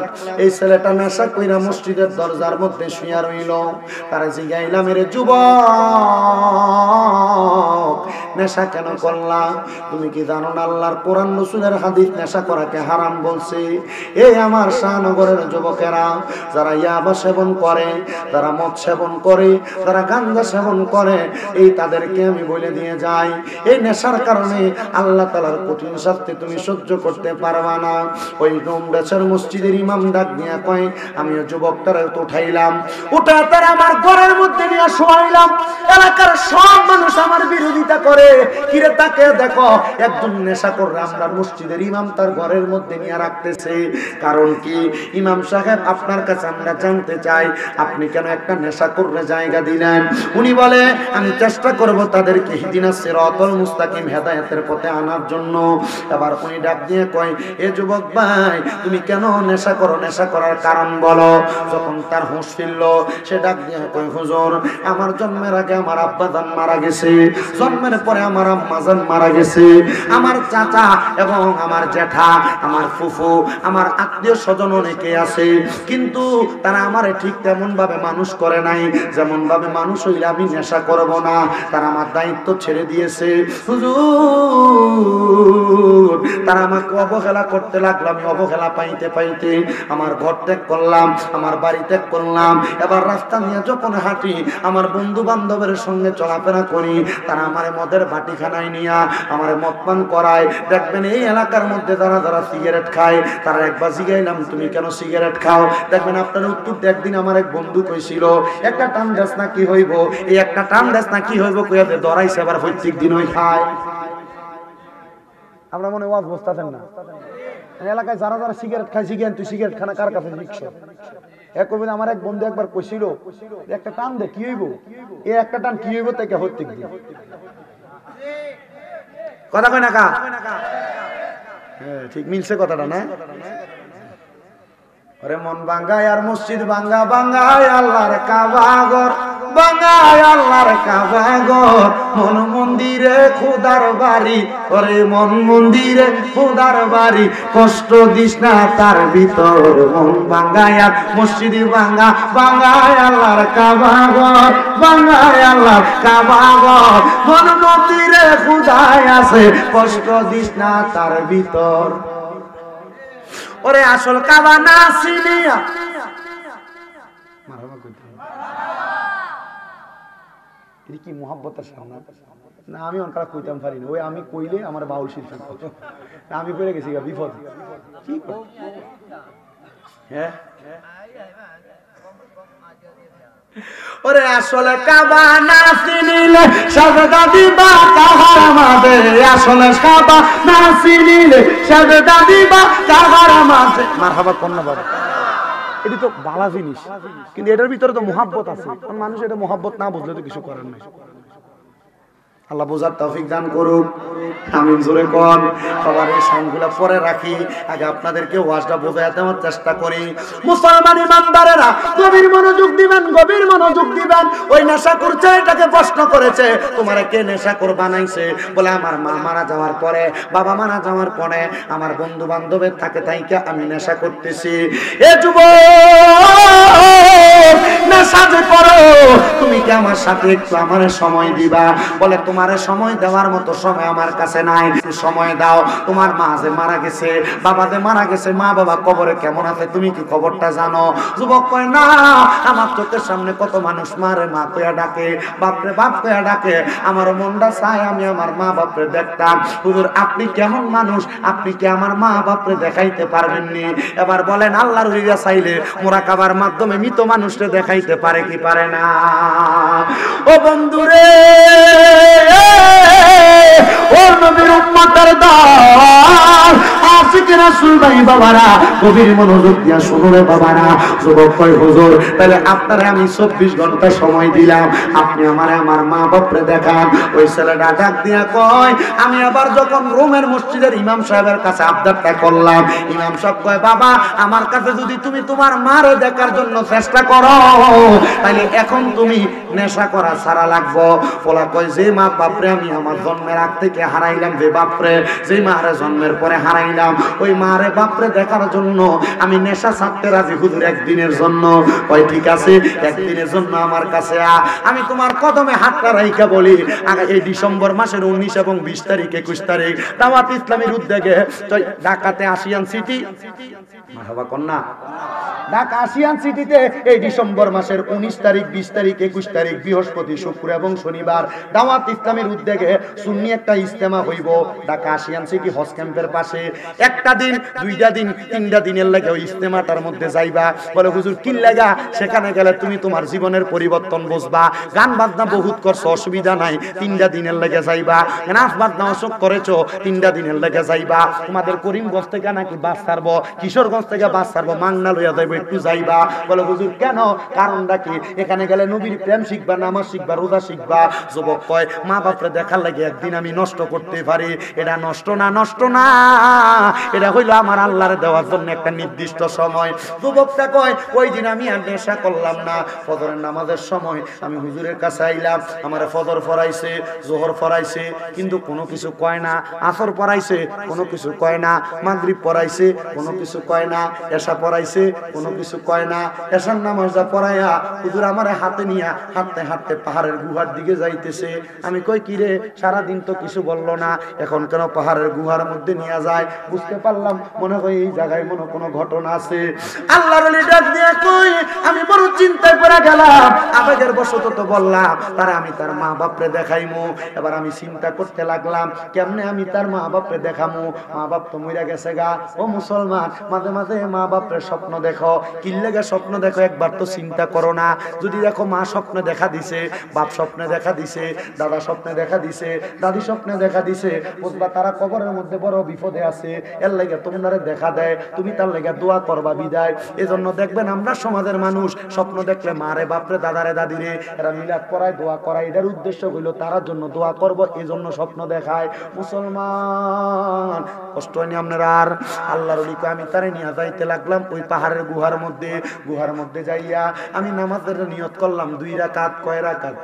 এই ছেলেটা নেশা কইরা মসজিদের দরজার মধ্যে শুয়ে রইল। তারা জিজ্ঞাইলাম, এর যুবক নেশা কেন করলা? তুমি কি জানো না আল্লাহর কোরআন রাসূলের হাদিস নেশা করাকে হারাম বলছে? এই আমার শাহনগরের যুবকেরা যারা ইয়াবা সেবন করে, যারা মদ সেবন করে, যারা গাঁজা সেবন করে, এই তাদেরকে আমি বলে দিয়ে যাই, এই নেশার কারণে আল্লাহ তাআলার কঠিন শাস্তি তুমি সহ্য করতে পারবা না। ওই ডোমগাছের মসজিদের ইমাম ডাক দিয়া কয়, আমি ওই যুবকটারে উঠাইলাম, উঠা তার আমার ঘরের মধ্যে নিয়ে শোয়াইলাম। এলাকার সব মানুষ আমার বিরোধিতা করে, কিরে তাকে দেখো একজন নেশা করে আমরা মসজিদের ইমাম তার ঘরের মধ্যে নিয়ে রাখতেছে। কারণ কি ইমাম সাহেব, আপনার কাছে আমরা জানতে চাই আপনি কেন একটা নেশা করে জায়গা দিলেন? উনি বলে, আমি চেষ্টা করব তাদেরকে হিদিনাস সিরাতাল মুস্তাকিম হেদায়েতের পথে আনার জন্য। এবার উনি ডাক দিয়ে কয়, এ যুবক ভাই তুমি কেন নেশা করো? নেশা করার কারণ বলো। যখন তার হুঁশ ফিরল সে ডাক দিয়ে কয়, হুজুর আমার জন্মের আগে আমার আব্বা জান মারা গেছে, জন্মের পরে আমার আম্মা জান মারা গেছে, আমার চাচা এবং আমার জেঠা, আমার ফুফু, আমার আত্মীয় স্বজন অনেকে আছে, কিন্তু তারা আমারে ঠিক তেমন ভাবে মানুষ করে নাই যেমন ভাবে মানুষ হইলে আমি নেশা করব না। তারা আমার দায়িত্ব ছেড়ে দিয়েছে হুজুর, তারা আমাকে অবহেলা করতে লাগলো। আমি অবহেলা পাইতে পাইতে আমার ঘর ত্যাগ করলাম, আমার বাড়ি ত্যাগ করলাম। এবার রাস্তা নিয়ে যখন হাঁটি, আমার বন্ধু বান্ধবের সঙ্গে চলাফেরা করি, তারা আমার মদের বাটিখানায় নিয়ে আমার মদ পান করায়। দেখবেন এই এলাকার মধ্যে যারা যারা সিগারেট খায়, তারা একবার জিগাইলাম তুমি কেন সিগারেট খাও? দেখবেন আপনার উত্তর একদিন আমার এক বন্ধু কইছিল, একটা টান দেশ না কি হইব, এই একটা টান দেশ না কি হইব কইয়াতে ধরাইছে, আবার প্রত্যেক দিন ওই খায়। আমরা মনে ওয়াজ বসতাছেন না, এলাকায় যারা যারা সিগারেট খায়, জিজ্ঞেন তুই সিগারেট খানা কার কাছে শিখছ? এক কবিতা আমার এক বন্ধু একবার কইছিল, একটা টান দে কি হইব, এই একটা টান কি হইব তাকে প্রত্যেক দিন। কথা কয় না কা? হ্যাঁ ঠিক মিলছে কথাটা না? আরে মন ভাঙ্গায় আর মসজিদ ভাঙ্গা, ভাঙ্গায় আল্লাহর কাবা ঘর, ভাঙ্গায় আল্লাহর কাবা ঘর, মন মন্দিরে খোদার বাড়ি, ওরে মন মন্দিরে খোদার বাড়ি, কষ্ট দিস না তার ভিতর। মন ভাঙ্গায় আর মসজিদ ভাঙ্গা, ভাঙ্গায় আল্লাহর কাবা ঘর, ভাঙ্গায় আল্লাহর কাবা ঘর, মন মন্দিরে খোদায় আছে, কষ্ট দিস না তার ভিতর। ওরে আসল কাবা না চিনিয়া, কি মোহাব্বতের সামনে না, আমি অনকার কইতাম পারি না। ওই আমি কইলে আমার বাউল শিল্পী, আমি পড়ে গেছি বিপদ। কি হ্যাঁ ওরে আসলে কাবা না চিনিলে সাজদা দিবা কাহার মাঝে, আসলে কাবা না চিনিলে সাজদা দিবা কাহার মাঝে। মারহাবা কোন না বাবা, এটি তো ভালো জিনিস, কিন্তু এটার ভিতরে তো মোহাব্বত আছে। মানুষ এটা মোহাব্বত না বুঝলে তো কিছু করার নাই। আল্লাহ বোঝার তৌফিক দান করুক, আমিন জোরে কোন। সবার এই সাউন্ডগুলো পরে রাখি, আগে আপনাদেরকে ওয়াজটা বোঝাতে আমার চেষ্টা করি। মুসলমান ইমানদারেরা গভীর মনোযোগ দিবেন, গভীর মনোযোগ দিবেন। ওই নেশা করছে, এটাকে প্রশ্ন করেছে তোমারে কে নেশা করে বানাইছে? বলে আমার মা মারা যাওয়ার পরে, বাবা মারা যাওয়ার পরে আমার বন্ধু বান্ধবের থাকে তাইকে আমি নেশা করতেছি। এ যুবক নেশা যে করো, তুমি কি আমার সাথে একটু আমার সময় দিবা? বলে তোমার সময় দেওয়ার মতো সময় আমার কাছে নাই, সময় দাও। তোমার মা যে মারা গেছে, বাবা যে মারা গেছে, মা বাবা কবরে কেমন আছে তুমি কি খবরটা জানো? যুবক কয় না, আমার চোখের সামনে কত মানুষ মারে মা কয়া ডাকে, বাপরে বাপ কয়া ডাকে, আমার মনটা চায় আমি আমার মা বাপরে দেখতাম। হুজুর আপনি কেমন মানুষ, আপনি কি আমার মা বাপরে দেখাইতে পারবেননি? এবার বলেন আল্লাহর ওলিরা চাইলে মুরাকাবার মাধ্যমে মৃত মানুষকে দেখাইতে পারে কি পারে না? ও বন্ধুরে, ও নবীর উম্মতের দল, আশিক রাসূল ভাই বাবারা, গভীর মনোযোগ দিয়া শুনো রে বাবারা। যুবক কয় হুজুর তাহলে আপনারে আমি 24 ঘন্টা সময় দিলাম, আপনি আমারে আমার মা বাপরে দেখান। ওই ছেলেটা ডাক দিয়া কয়, আমি আবার যখন রোমের মসজিদের ইমাম সাহেবের কাছে আবদারটা করলাম, ইমাম সাহেব কয় বাবা আমার কাছে যদি তুমি তোমার মারে দেখার জন্য চেষ্টা করো, তাইলে এখন তুমি নেশা করা ছাড়া লাগবো। বলা কয় যে মা বাপরে আমি আমার জন্মের আগ থেকে হারাইলাম, যে বাপরে যে মারে জন্মের পরে হারাইলাম, ওই মারে বাপরে দেখার জন্য আমি নেশা ছাড়তে রাজি হুজুর একদিনের জন্য। কয় ঠিক আছে, একদিনের জন্য আমার কাছে আমি তোমার কদমে হাতটা রাইখা বলি, এই ডিসেম্বর মাসের 19 এবং 20 তারিখ 21 তারিখ দাওয়াত ইসলামীর উদ্যোগে ঢাকাতে আসিয়ান সিটি, মারহাবা কন্যা, ঢাকা আসিয়ান সিটিতে এই ডিসেম্বর মাসের 19 তারিখ 20 তারিখ 21 তারিখ বৃহস্পতি শুক্র এবং শনিবার দাওয়াত ইসলামীর উদ্যোগে সুন্নি একটা ইজতেমা হইব ঢাকা আসিয়ান সিটি হজ ক্যাম্পের পাশে। একটা দিন, দুইটা দিন, তিনটা দিনের লাগে ওই ইজতেমাটার মধ্যে যাইবা। বলে হুজুর কি লাগা, সেখানে গেলে তুমি তোমার জীবনের পরিবর্তন বুঝবা। গান বাজনা বহুত করছো, অসুবিধা নাই, তিনটা দিনের লেগে যাইবা। নাচ বাজনা অসুখ করেছো, তিনটা দিনের লেগে যাইবা। তোমাদের করিমগঞ্জ থেকে নাকি বাস ছাড়বো, কিশোরগঞ্জ থেকে বাস ছাড়বো, মাংনা লইয়া যাইবো, একটু যাইবা। বলে হুজুর কেন, কারণটা কি? এখানে গেলে নবীর প্রেম শিখবা, নামাজ শিখবা, রোজা শিখবা। যুবক কয় মা বাপরে দেখার লাগে একদিন আমি নষ্ট করতে পারি, এটা নষ্ট না, নষ্ট না, এটা হইলো আমার আল্লাহর দেওয়ার জন্য একটা নির্দিষ্ট সময়। যুবকটা কয় ওই দিন আমি আর নেশা করলাম না, ফজরের নামাজের সময় আমি হুজুরের কাছে আইলাম, আমার ফজর পড়াইছে, জোহর পড়াইছে, কিন্তু কোনো কিছু কয় না, আসর পড়াইছে, কোনো কিছু কয় না, মাগরিব পড়াইছে, কোনো কিছু কয় না, এশা পড়াইছে, কোনো কিছু কয় না। এশার নামাজ যা পড়াইয়া হুজুর আমার হাতে নিয়া হাঁটতে হাঁটতে পাহাড়ের গুহার দিকে যাইতেছে। আমি কই কি রে, সারাদিন তো কিছু বললো না, এখন কেন পাহাড়ের গুহার মধ্যে নিয়ে যায়? বুঝতে পারলাম মনে হয় এই জায়গায় মনে কোনো ঘটনা আছে। আল্লাহর ওলি ডাক দিয়ে কই আমি বড় চিন্তায় পড়ে গেলাম, আবেগের বশত তো বললাম তারা আমি তার মা বাপরে দেখাইমু। এবার আমি চিন্তা করতে লাগলাম কেমনে আমি তার মা বাপরে দেখামু, মা বাপ তো মইরা গেছে গা। ও মুসলমান, মাঝে মাঝে মা বাপরে স্বপ্ন দেখো, কি লাগা স্বপ্ন দেখো একবার তো চিন্তা করো না। যদি দেখো মা স্বপ্নে দেখা দিছে, বাপ স্বপ্নে দেখা দিছে, দাদা স্বপ্নে দেখা দিছে, দাদি স্বপ্নে দেখা দিছে, বুঝবা তারা কবরের মধ্যে বড় বিপদে আছে, এর লাগে তোমারে দেখা দেয়, তুমি তার লাগে দোয়া করবা বিদায়। এজন্য দেখবেন আমরা সমাজের মানুষ স্বপ্ন দেখলে মারে বাপরে দাদারে দাদিরে এরা মিলাদ করায়, দোয়া করায়, এটার উদ্দেশ্য হইল তার জন্য দোয়া করব, এজন্য স্বপ্ন দেখায়। মুসলমান কষ্ট হয়নি আপনার? আর আল্লাহর ওলি কয় আমি তারে নিয়ে যাইতে লাগলাম ওই পাহাড়ের গুহার মধ্যে। গুহার মধ্যে যাইয়া আমি নামাজের নিয়ত করলাম 2 রাকাত। কয় রাকাত?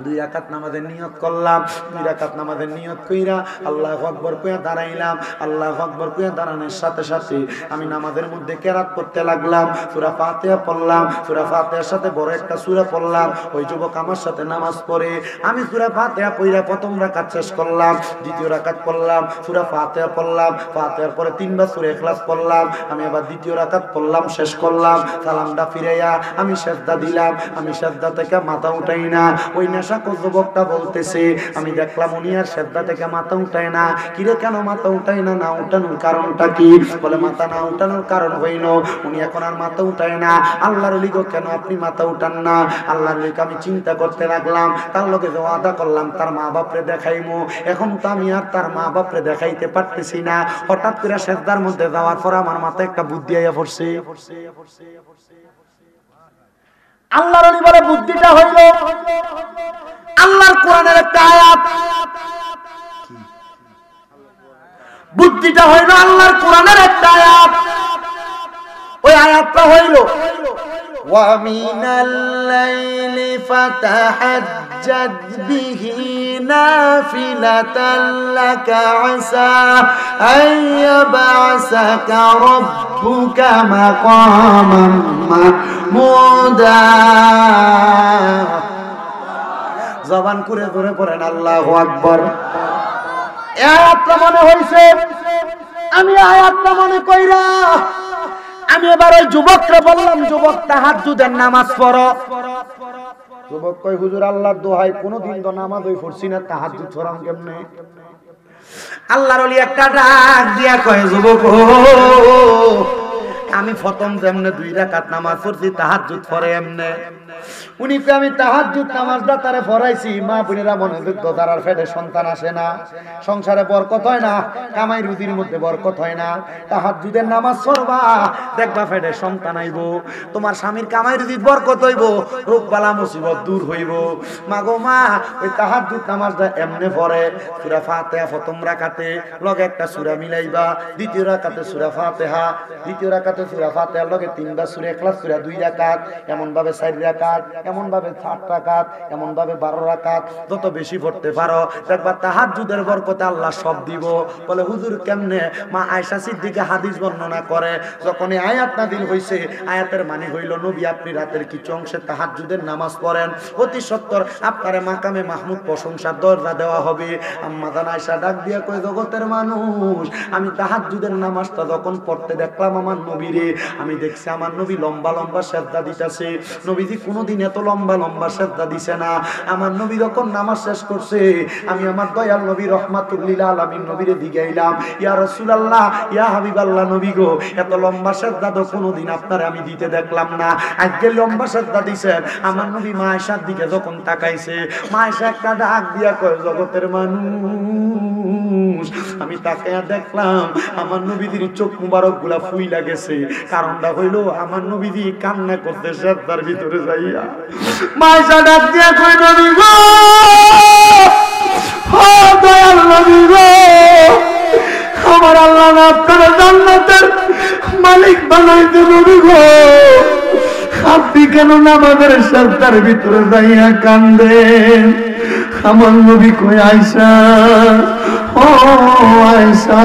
2 রাকাত নামাজের নিয়ত করলাম। 2 রাকাত নামাজের নিয়ত কইরা আল্লাহু আকবার কইয়া দাঁড়াইলাম। আল্লাহু আকবার কইয়া দাঁড়ানোর সাথে সাথে আমি নামাজের মধ্যে কেরাত করতে লাগলাম। সূরা ফাতিহা পড়লাম। সূরা ফাতিহার সাথে বড় একটা সূরা পড়লাম। ওই যুবক আমার সাথে নামাজ পড়ে আমি সূরা ফাতিহা পড়া প্রথম রাকাত শেষ করলাম, দ্বিতীয় রাকাত পড়লাম, সূরা ফাতিহা পড়লাম, ফাতিহার পরে 3 বার সূরা ইখলাস পড়লাম। আমি আবার দ্বিতীয় রাকাত পড়লাম, শেষ করলাম। সালামটা ফিরাইয়া আমি সিজদা দিলাম। আমি সিজদা থেকে মাথা উঠাই না। ওই যুবকটা বলতেছে আমি দেখলাম উনি আর সেজদা থেকে মাথা উঠায় না। কিরে কেন মাথা উঠায় না? না উঠানোর কারণটা কি? বলে মাথা না উঠানোর কারণ হইল উনি এখন আর মাথা উঠায় না। আল্লাহর ওলি গো কেন আপনি মাথা উঠান না? আল্লাহর ওলিকে আমি চিন্তা করতে লাগলাম, তার লগে যে ওয়াদা করলাম তার মা বাপরে দেখাইমু, এখন তো আমি আর তার মা বাপরে দেখাইতে পারতেছি না। হঠাৎ করে সেজদার মধ্যে যাওয়ার পর আমার মাথায় একটা বুদ্ধি আইয়া পড়ছে। আল্লাহর ওলি বলে বুদ্ধিটা হইল আল্লাহর কোরআনের একটা আয়াত। বুদ্ধিটা হইল আল্লাহর কোরআনের একটা আয়াত। ওই আয়াতটা হইল ওয়া মিনাল লাইলি ফাতাহাজ্জাদ বিহি নাফিলাতান লাকা আসা আইয়াবআসাকা রাব্বুকা মাকামান মাহমুদা। জবান করে ধরে পড়েন আল্লাহু আকবার। আয়াতটা মনে হইছে, আমি আয়াতটা মনে কইরা আমি এবার ওই যুবককে বললাম, যুবক তাহাজ্জুদের নামাজ পড়ো। যুবক কই হুজুর আল্লাহর দোহাই কোনদিন তো নামাজ ওই পড়ছি না, তাহাজ্জুদ পড়াম কেমনে? আল্লাহর ওলি একটা ডাক দিয়া কয় যুবক আমি প্রথম যেমনে 2 রাকাত নামাজ পড়ছি তাহাজ্জুদ পড়ে এমনে। উনি কে আমি তাহাজ্জুদ নামাজটা তারে পড়াইছি। মা বোনেরা মনে দেখতো তার পেটে সন্তান আসে না, সংসারে বরকত হয় না, কামাই রুজির মধ্যে বরকত হয় না। তাহাজ্জুদের নামাজ পড়বা দেখবা পেটে সন্তান আইব, তোমার স্বামীর কামাই রুজির বরকত হইব, রোগ বালা মুসিবত দূর হইব। মা গো মা, ওই তাহাজ্জুদ নামাজটা এমনে পড়ে সূরা ফাতিহা প্রথম রাকাতে লগে একটা সূরা মিলাইবা, দ্বিতীয় রাকাতে সূরা ফাতিহা, দ্বিতীয় রাকাতে সূরা ফাতিহার লগে 3 বার সূরা ইখলাস সূরা 2 রাকাত, এমন ভাবে 4 রাকাত, এমন ভাবে 8 রাকাত, এমন ভাবে 12 রাকাত, যত বেশি পড়তে পারো দেখবা তাহাজ্জুদের বরকতে আল্লাহ সব দিব। বলে হুজুর কেমনে? মা আয়েশা সিদ্দিকা হাদিস বর্ণনা করে, যখন এই আয়াত নাযিল হইছে, আয়াতের মানে হইল নবী আপনি রাতের কিছু অংশে তাহাজ্জুদের নামাজ পড়েন, অতি সত্বর আপনারে মাকামে মাহমুদ প্রশংসার দরজা দেওয়া হবে। আম্মা জান আয়েশা ডাক দিয়া কয়, জগতের মানুষ, আমি তাহাজ্জুদের নামাজটা যখন পড়তে দেখলাম আমার নবীরে, আমি দেখছি আমার নবী লম্বা লম্বা সেজদা দিতেছে। নবীজি কোনোদিন এত লম্বা লম্বা সেজদা দিছে না। আমার নবী যখন নামাজ শেষ করছে, আমি আমার দয়াল নবী রহমাতুল লিল আলামিন নবীরে জিগাইলাম, ইয়া রাসূলুল্লাহ, ইয়া হাবিবাল্লাহ নবী গো, এত লম্বা সেজদা তো কোনোদিন আপনারে আমি দিতে দেখলাম না, আজকে লম্বা সেজদা দিছেন। আমার নবী মা আয়েশার দিকে যখন তাকাইছে, মা আয়েশা একটা ডাক দিয়া কয়, জগতের মানুষ, আমি তাকায়া দেখলাম আমার নবীজির চোখ মুবারক গুলা ফুইলা গেছে। কারণটা হইল আমার নবীজি কান্না করতে সেজদার ভিতরে যাইয়া। মা আয়েশা ডাক দিয়া কয়, নবী গো, ও দয়াল নবী গো, আমার আল্লাহ না আপনারা জান্নাতের মালিক বানাইতে, নবী গো আপনি কেন নামাজের সেজদার ভিতরে যাইয়া কান্দেন? আমার নবী কই, আয়েশা, ও আয়েশা,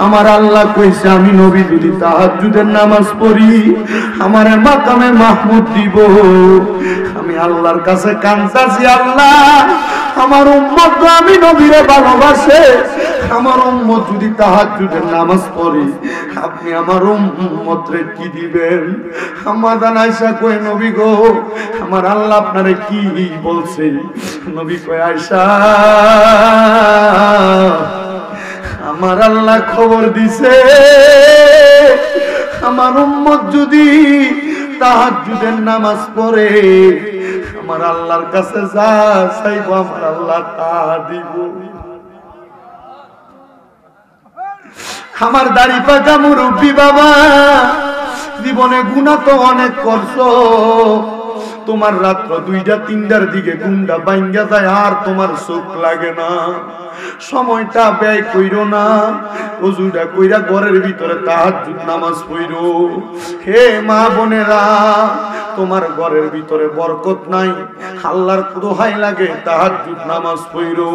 আমার আল্লাহ কইছে আমি নবী যদি তাহাজ্জুদের নামাজ পড়ি আমারে মাকামে মাহমুদ দিব। আমি আল্লাহর কাছে কাঁদতাছি, আল্লাহ আমার উম্মত তো আমি নবীরে ভালোবাসে, আমার উম্মত যদি তাহাজ্জুদের নামাজ পড়ে আপনি আমার উম্মতরে কি দিবেন? আম্মা জান আয়েশা কয়, নবী গো, আমার আল্লাহ আপনারে কি বলছে? নবী কয়, আয়েশা, আমার আল্লাহ খবর দিছে আমার উম্মত যদি তাহাজ্জুদের নামাজ পড়ে আমার আল্লাহর কাছে যা চাইবো আমার আল্লাহ তা দিব। আমার দাড়ি পাকা মুরব্বী বাবা, জীবনে গুনাহ তো অনেক করছো, তোমার রাত্র 2টা-3টার দিকে ঘুমটা ভাঙ্গা যায় আর তোমার চোখ লাগে না, সময়টা ব্যয় কইরো না, ওযুটা কইরা ঘরের ভিতরে তাহাজ্জুদ নামাজ পড়ো। হে মা বোনেরা, তোমার ঘরের ভিতরে বরকত নাই, আল্লাহর দোহাই লাগে তাহাজ্জুদ নামাজ পড়ো।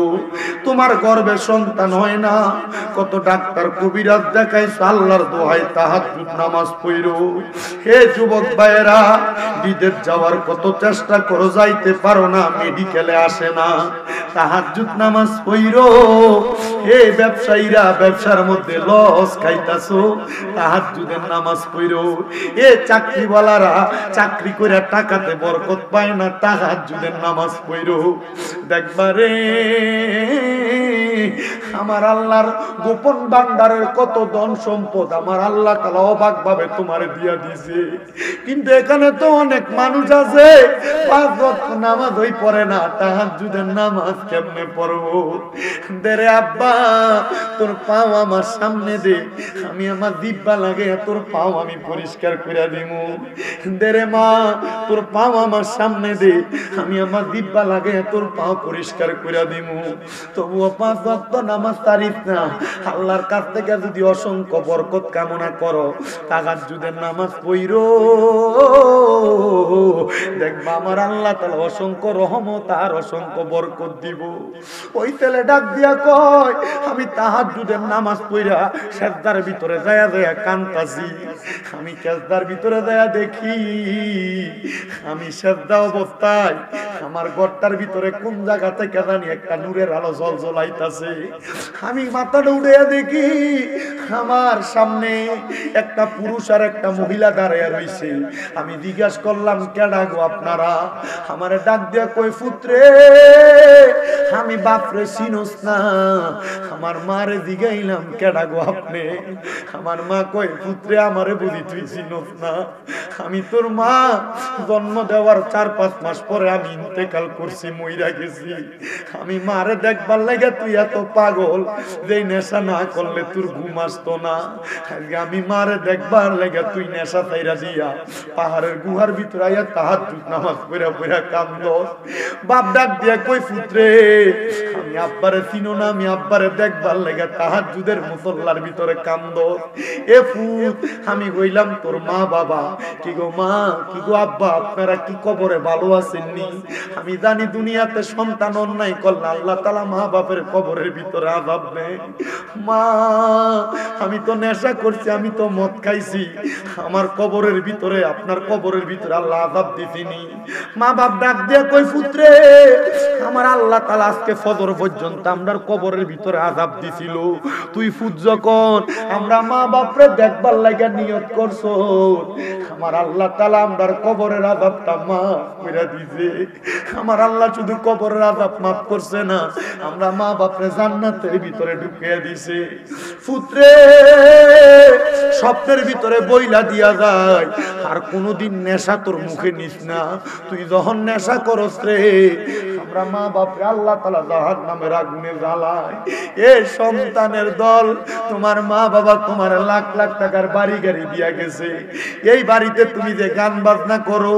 তোমার গর্ভে সন্তান হয় না, কত ডাক্তার কবিরাজ দেখাইছো, আল্লাহর দোহাই তাহাজ্জুদ নামাজ পড়ো। হে যুবক ভাইয়েরা, বিদেশ যাওয়ার কত চেষ্টা করো, যাইতে পারো না, মেডিকেলে আসে না, তাহাজ্জুদ নামাজ পড়ো। হে ব্যবসায়ীরা, ব্যবসার মধ্যে লস খাইতাছো, তাহাজ্জুদের নামাজ পড়ো। এ চাকরিওয়ালারা, চাকরি করে টাকাতে বরকত পায় না, তাহাজ্জুদের নামাজ পড়ো। দেখবারে আমার আল্লাহর গোপন ভান্ডারের কত ধন সম্পদ আমার আল্লাহ তাআলা অবাক ভাবে তোমারে দিয়া দিয়েছে, কিন্তু এখানে তো অনেক মানুষ আছে 5 ওয়াক্ত নামাজ ওই পড়ে না, তাহাজ্জুদের নামাজ কেমনে পড়বো? দেরে আব্বা, তোর পাও আমার সামনে দে, আমি আমার দিব্যা লাগে তোর পাও আমি পরিষ্কার করে দিমু। দেরে মা, তোর পাও আমার সামনে দে, আমি আমার দিব্যা লাগে তোর পাও পরিষ্কার করে দিমু। তবুও 5 ওয়াক্ত নামাজ তারিফ না, আল্লাহর কাছ থেকে যদি অসংখ্য বরকত কামনা করো, তাহাজ্জুদের নামাজ পড়ো, দেখবা আমার আল্লাহ তাআলা অসংখ্য রহমত আর অসংখ্য বরকত দিব। ওই ছেলে ডাক দিয়া কয়, আমি তাহাজ্জুদের নামাজ পড়া সেজদার ভিতরে যায়া যায়া কান্তাছি, আমি সেজদার ভিতরে যায়া দেখি আমি সেজদা অবস্থায় আমার ঘরটার ভিতরে কোন জায়গা থেকে জানি একটা নূরের আলো জ্বলজ্বলাইতাছে। আমি মাথাটা উঠাইয়া দেখি আমার সামনে একটা পুরুষ আর একটা মহিলা দাঁড়াইয়া রইছে। আমি জিজ্ঞাসা করলাম, কেডা গো আপনারা? আমারে ডাক দিয়া কই, পুত্রে আমি বাপরে চিনোস না? আমার মারে জিগাইলাম, কেডা গো আপনি? আমার মা কই, পুত্রে আমারে বুঝি তুই চিনোস না? আমি তোর মা, জন্ম দেওয়ার 4-5 মাস পরে আমি ইন্তেকাল করছি, মইরা গেছি। আমি মারে দেখবার লাগে তুই এত পাগল যে নেশা না করলে তোর ঘুম আসতো না। আজকে আমি মারে দেখবার লাগে তুই নেশা তাইরা দিয়া পাহাড়ের গুহার ভিতরে আইয়া তাহাজ্জুদ নামাজ পড়া পড়া কান্দস। বাপ ডাক দিয়া কই পুত্রে, আমি আব্বারে চিনো না? আমি আব্বারে দেখবার লাগে তাহাজ্জুদের মুসল্লার ভিতরে কান্দস। এ ফুত, আমি কইলাম তোর মা বাবা কি গো মা, কি গো আব্বা, আপনারা কি কবরে ভালো আছেননি? আমি জানি দুনিয়াতে সন্তান অন্যায় করলে আল্লাহ তাআলা মা বাপের কবরের ভিতরে আযাব দেয়। মা, আমি তো নেশা করছি, আমি তো মদ খাইছি, আমার কবরের ভিতরে, আপনার কবরের ভিতরে আল্লাহ আযাব দিছিনি। মা বাপ ডাক দিয়া কই পুত্রে, আমার আল্লাহ তাআলা আজকে ফজর পর্যন্ত আমরার কবরের ভিতরে আযাব দিছিল। তুই ফুট যখন আমরা মা বাপরে দেখবার লাগা নিয়ত করছো, আমার আল্লাহ তাআলা আমরার কবরের আযাবটা মাফ করে দিয়েছে। আমার আল্লাহ শুধু কবরের আযাব মাফ করছে না, আমরা মা বাপরে জান্নাতের ভিতরে ঢুকিয়ে দিয়েছে। পুত্রে, স্বপ্নের ভিতরে বইলা দিয়া যায় আর কোনোদিন নেশা তোর মুখে নিস না। তুই যখন নেশা করস রে, আমরা মা বাপরে আল্লাহ তাআলা জাহান্নামের আগুনে জ্বালায়। এ সন্তানের দল, তোমার মা বাবা তোমার লাখ লাখ টাকার বাড়ি গাড়ি দিয়া গেছে, এই বাড়িতে তুমি যে গান বাজনা করো,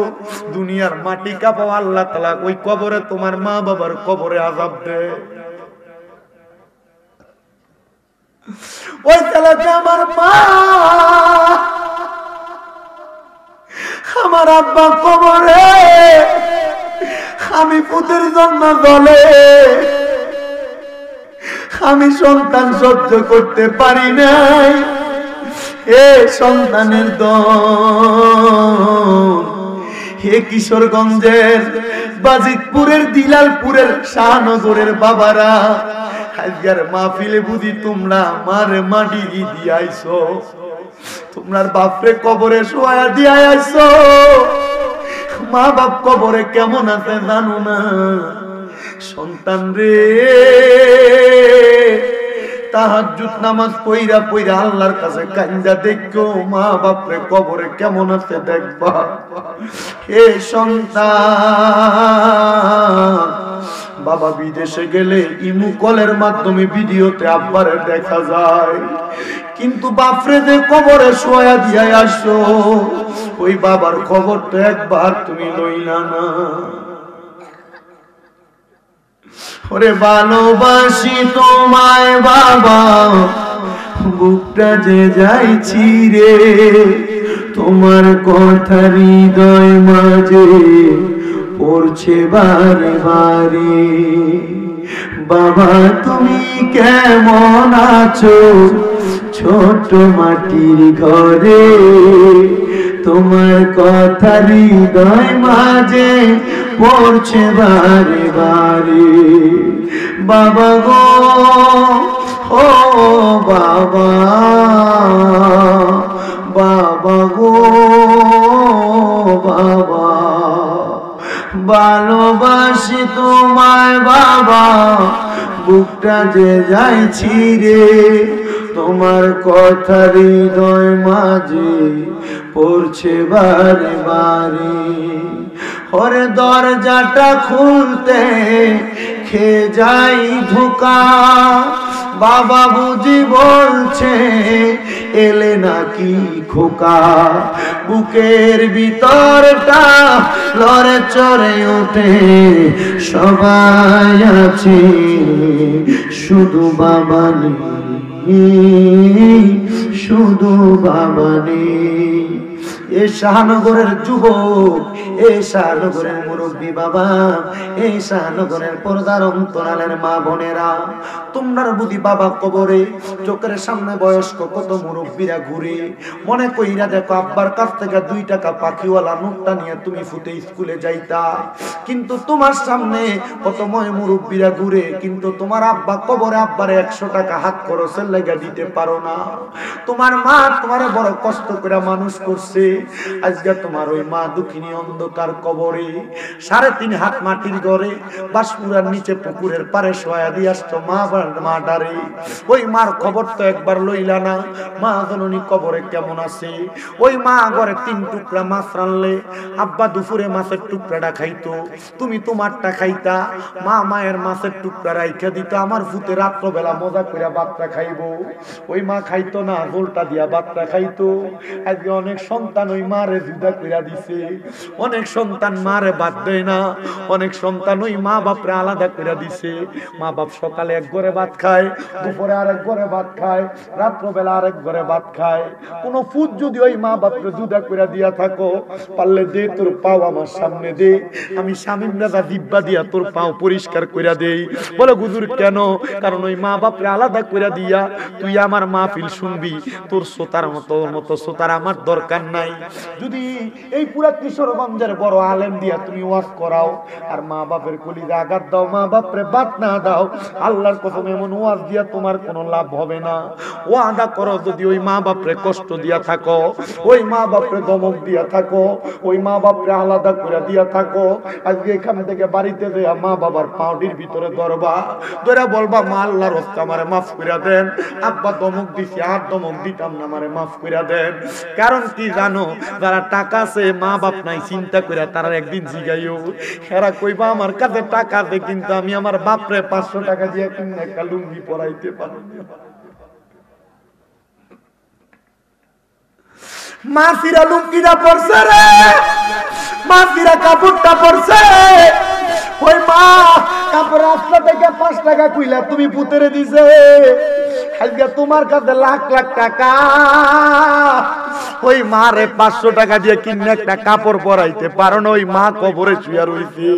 দুনিয়ার মাটি কাঁপাও, আল্লাহ তাআলা ওই কবরে তোমার মা বাবার কবরে আযাব দেয়। ওই ছেলেকে আমার মা, আমার আব্বা কবরে, আমি পুতের জন্য দলে, আমি সন্তান সহ্য করতে পারি নাই। এ সন্তানের দল, হে কিশোরগঞ্জের, বাজিতপুরের, দিলালপুরের, শাহনগরের বাবারা, আজকের মাহফিলে বুঝি তোমরা মারে মাটি দিয়াইছো, তোমরার বাপরে কবরে শোয়া দিয়া আইছো। মা বাপ কবরে কেমন আছে জানো না? সন্তান রে, তাহাজ্জুদ নামাজ পইরা পইরা আল্লাহর কাছে কান্দা দেখো, মা বাপরে কবরে কেমন আছে দেখবা। হে সন্তান, বাবা বিদেশে গেলে ইমু কলের মাধ্যমে ভিডিওতে আব্বারে দেখা যায়, কিন্তু বাপরে যে কবরে শোয়া দিয়া আসো, ওই বাবার খবর তো একবার তুমি লইলা না। ওরে ভালোবাসি তোমায় বাবা, বুকটা যে যাইছি রে, তোমার কথা হৃদয় মাঝে পড়ছে বারে বারে। বাবা তুমি কেমন আছো ছোট মাটির ঘরে, তোমার কথা হৃদয় মাঝে পড়ছে বারে বারে। বাবা গো, ও বাবা, বাবা গো বাবা, ভালোবাসি তোমায় বাবা, বুকটা যে যাইছি রে, তোমার কথা হৃদয় মাঝে পড়ছে বারে বারে। ওরে দরজাটা খুলতে খে যাই ধোকা, বাবা বুঝি বলছে এলে নাকি খোকা, বুকের ভিতরটা লড়ে চড়ে ওঠে, সবাই আছে শুধু বাবা নেই, শুধু বাবা নেই। এই শাহনগরের যুবক, এই শাহনগরের মুরব্বী বাবা, এই শাহনগরের পর্দার অন্তরালের মা বোনেরা, তোমরা বুঝি বাবা কবরে চোখের সামনে বয়স্ক কত মুরব্বীরা ঘুরে, মনে কইরা দেখো আব্বার কাছ থেকে 2 টাকা পাখিওয়ালা নোটটা নিয়ে তুমি ফুটে স্কুলে যাইতা, কিন্তু তোমার সামনে কত ময় মুরব্বীরা ঘুরে, কিন্তু তোমার আব্বা কবরে আব্বারে 100 টাকা হাত খরচের লাগা দিতে পারো না। তোমার মা তোমারে বড় কষ্ট করে মানুষ করছে, আজকে তোমার ওই মা দুঃখিনী অন্ধকার কবরে 3.5 হাত মাটির ঘরে বাঁশপুরার নিচে পুকুরের পারে শোয়া দিয়ে আসছো মা ডারে। ওই মার খবর তো একবার লইলা না, মা জননী কবরে কেমন আছে? ওই মা ঘরে 3 টুকরা মাছ রানলে, আব্বা দুপুরে মাছের টুকরাটা খাইতো, তুমি তোমারটা খাইতা, মা মায়ের মাছের টুকরা রাইখা দিত, আমার ভূতে রাত্রবেলা মজা করে ভাতটা খাইবো। ওই মা খাইতো না, গোলটা দিয়া ভাতটা খাইতো। আজকে অনেক সন্তান ওই মারে জুদা কইরা দিছে, অনেক সন্তান মারে বাদ দেয় না, অনেক সন্তান ওই মা বাপরে আলাদা কইরা দিছে। মা বাপ সকালে এক ঘরে ভাত খায়, দুপুরে আরেক ঘরে ভাত খায়, রাত্রবেলা আরেক ঘরে ভাত খায়। কোন ফুট যদি ওই মা বাপরে জুদা কইরা দিয়া থাকো, পারলে দে তোর পাও আমার সামনে দে, আমি শামীম রাজা জিব্বা দিয়া তোর পাও পরিষ্কার কইরা দেই। বলে হুজুর কেন? কারণ ওই মা বাপরে আলাদা কইরা দিয়া তুই আমার মাহফিল শুনবি, তোর শ্রোতার মতো শ্রোতার আমার দরকার নাই। যদি এই পুরা কিশোরগঞ্জের বড় আলেম দিয়া তুমি ওয়াজ করাও আর মা বাপের কলিজা আঘাত দাও, মা বাপরে বাদ না দাও, আল্লাহর কসম এমন ওয়াজ দিয়া তোমার কোনো লাভ হবে না। ওয়াদা করো যদি ওই মা বাপরে কষ্ট দিয়া থাকো, ওই মা বাপরে ধমক দিয়া থাকো, ওই মা বাপরে আলাদা করে দিয়া থাকো, আজকে এখান থেকে বাড়িতে দেয়া মা বাবার পাউডির ভিতরে ধরবা, ধরে বলবা মা আল্লাহর রাস্তা আমারে মাফ করে দেন, আব্বা ধমক দিছি আর ধমক দিতাম না, আমারে মাফ করে দেন। কারণ কি জানো? যারা টাকা আছে মা বাপ নাই চিন্তা করে তারা একদিন জিগাইও, এরা কইবা আমার কাছে টাকা আছে কিন্তু আমি আমার বাপরে 500 টাকা দিয়ে কিনে একটা লুঙ্গি পরাইতে পারি না। মাসিরা লুঙ্গিটা পরছে রে, মাসিরা কাপড়টা পরছে, ওই মা কাপড় রাস্তা থেকে 5 টাকা কইলা তুমি পুতরে দিছে, আজকে তোমার কাছে লাখ লাখ টাকা, ওই মা রে 500 টাকা দিয়ে কিনে একটা কাপড় পরাইতে পারো না, ওই মা কবরে শুয়ে রইছে।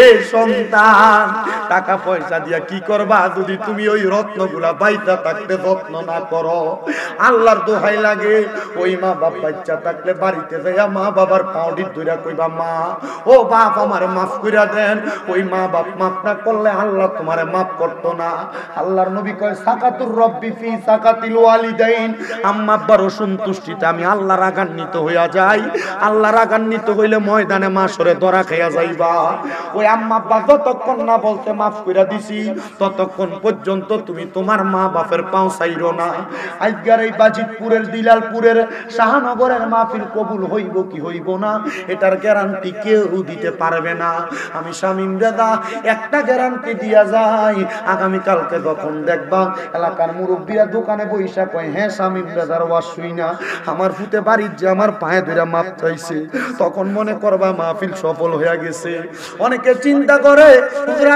এই সন্তান টাকা পয়সা দিয়া কি করবা যদি তুমি ওই রত্নগুলা বাইতা থাকতে যত্ন না করো? আল্লাহর দোহাই লাগে, ওই মা বাপ বাচ্চা থাকলে বাড়িতে যাইয়া মা বাবার পাউডির ধইরা কইবা মা ও বাপ আমার মাফ কইরা দেন। ওই মা বাপ মাফ না করলে আল্লাহ তোমারে মাফ করতো না। আল্লাহর নবী কয় সাকাতুর রব্বি ফি সাকাতিল ওয়ালিদাইন, আম্মা আব্বার অসন্তুষ্টিতে আমি আল্লাহ রাগান্বিত হইয়া যাই। আল্লাহ রাগান্বিত হইলে ময়দানে মাশরে ধরা খাইয়া যাইবা। ওই আম্মা আব্বা যতক্ষণ না বলতে মাফ কইরা দিছি ততক্ষণ পর্যন্ত তুমি তোমার মা বাপের পাও ছাইরো না। আজকের এই বাজিতপুরের দিলালপুরের শাহনগরের মাহফিল কবুল হইব কি হইব না এটার গ্যারান্টি কেউ দিতে পারবে না। আমি শামীম দাদা একটা গ্যারান্টি দিয়া যাই, আগামী কালকে যখন দেখবা এলাকার মুরব্বীরা দোকানে বইসা কয় হ্যাঁ শামীম দাদার ওয়াজ শুই না, আমার ফুতে বাড়ির যে আমার পায়ে ধরে মাপ চাইছে, তখন মনে করবা মাহফিল সফল হয়ে গেছে। অনেকে চিন্তা করে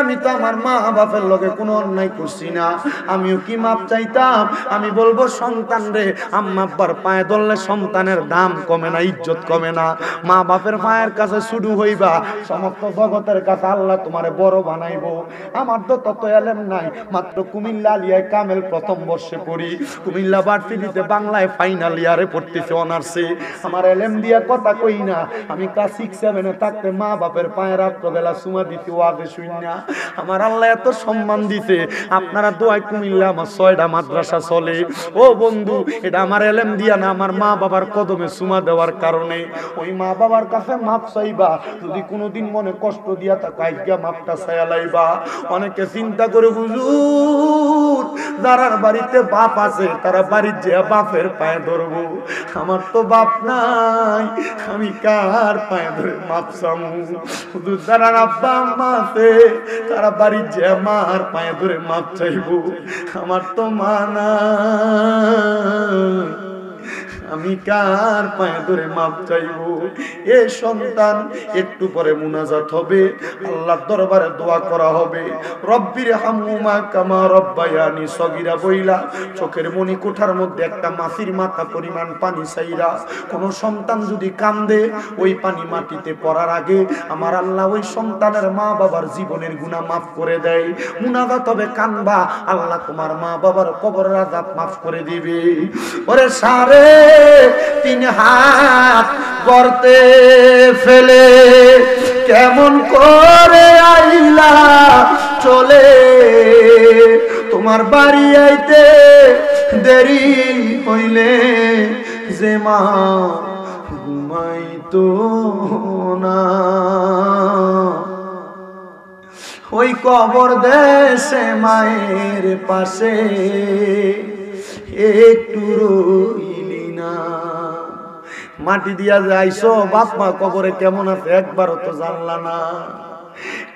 আমি তো আমার মা বাপের লগে কোনো অন্যায় করছি না, আমিও কি মাপ চাইতাম? আমি বলবো সন্তান রে, আম্মা আব্বার পায়ে ধরলে সন্তানের দাম কমে না, ইজ্জত কমে না। মা বাপের পায়ের কাছে শুরু হইবা, সমস্ত জগতের কাছে আল্লাহ তোমারে বড় বানাইবো। আমার তো তত এলেম নাই, মাত্র কুমিল্লা আলিয়ায় কামেল প্রথম বর্ষে পড়ি, কুমিল্লা ভার্সিটিতে বাংলায় ফাইনাল ইয়ারে পড়তেছে অনার্সে। আমার এলেম দিয়া কথা কই না, আমি ক্লাস 6-7 থাকতে মা বাপের পায়ে রাত্রবেলা সুমা দিতে ওয়াজে শুই না। আমার আল্লাহ এত সম্মান দিতে, আপনারা দোয়ায় কুমিল্লা আমার 6টা মাদ্রাসা চলে। ও বন্ধু, এটা আমার এলেম দিয়া না, আমার মা বাবার কদমে সুমা দেওয়ার কারণে। ওই মা বাবার কাছে মাপ চাইবা, যদি কোনোদিন মনে কষ্ট দিয়া থাকো আজকে মাপটা চাইয়া লাইবা। অনেকে চিন্তা করে হুজুর যারার বাড়িতে বাপ আছে তারা বাড়ির যে বাপের পায়ে ধরবো, আমার তো বাপ নাই, আমি কার পায়ে ধরে মাপ চামু? হুজুর যারার আব্বা আম্মা আছে তারা বাড়ির যে মার পায়ে ধরে মাপ চাইবো, আমার তো মা নাই, আমি কার পায়ে ধরে মাপ চাইবো? এ সন্তান একটু পরে মুনাজাত হবে, আল্লাহর দরবারে দোয়া করা হবে। রব্বির হামহুমা কামা রব্বায়ানি সগীরা বইলা চোখের মনি কোঠার মধ্যে একটা মাছির মাথা পরিমাণ পানি চাইরা কোন সন্তান যদি কান্দে, ওই পানি মাটিতে পড়ার আগে আমার আল্লাহ ওই সন্তানের মা বাবার জীবনের গুনাহ মাফ করে দেয়। মুনাজাত হবে, কানবা, আল্লাহ তোমার মা বাবার কবরের আযাব মাফ করে দিবে। ওরে সারে 3 হাত গর্তে ফেলে কেমন করে আইলা চলে, তোমার বাড়ি আইতে দেরি হইলে যে মা হইতো না। ওই কবর দেশে মায়ের পাশে একটু রইলি না। মাটি দিয়া যাইছো, বাপ মা কবরে কেমন আছে একবারও তো জানলা না।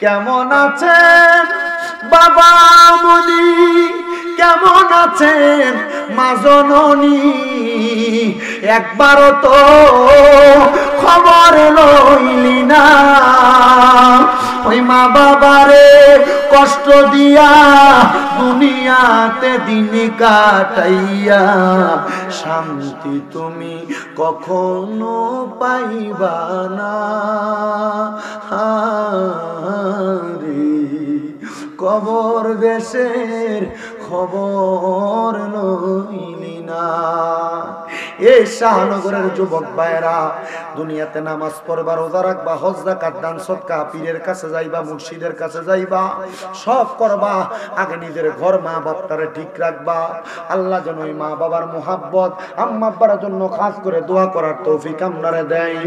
কেমন আছেন বাবা মনি, কেমন আছেন মা জননী, একবারও তো খবর লইলি না। ওই মা বাবারে কষ্ট দিয়া দুনিয়াতে দিন কাটাইয়া শান্তি তুমি কখনো পাইবা না। রে কবর দেশের খবর লইলি না। এই শাহনগরের যুবক ভাইরা, দুনিয়াতে নামাজ পড়বা, রোজা রাখবা, হজ যাকাত দান সদকা, পীরের কাছে যাইবা, মুর্শিদের কাছে যাইবা, সব করবা। আগে নিজের ঘর মা বাপটারে ঠিক রাখবা। আল্লাহ যেন ওই মা বাবার মোহাব্বত আম্মা আব্বার জন্য খাস করে দোয়া করার তৌফিক আমরারে দেয়।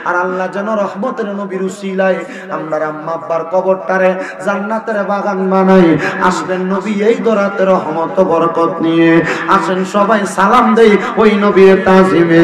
আর আল্লাহ যেন রহমতের নবীর উসিলায় আমরার আম্মা আব্বার কবরটারে জান্নাতের বাগান বানাই। আসবেন নবী এই দরাতে রহমত বরকত নিয়ে। আসেন সবাই সালাম দেই ওই নবীর তাজিমে।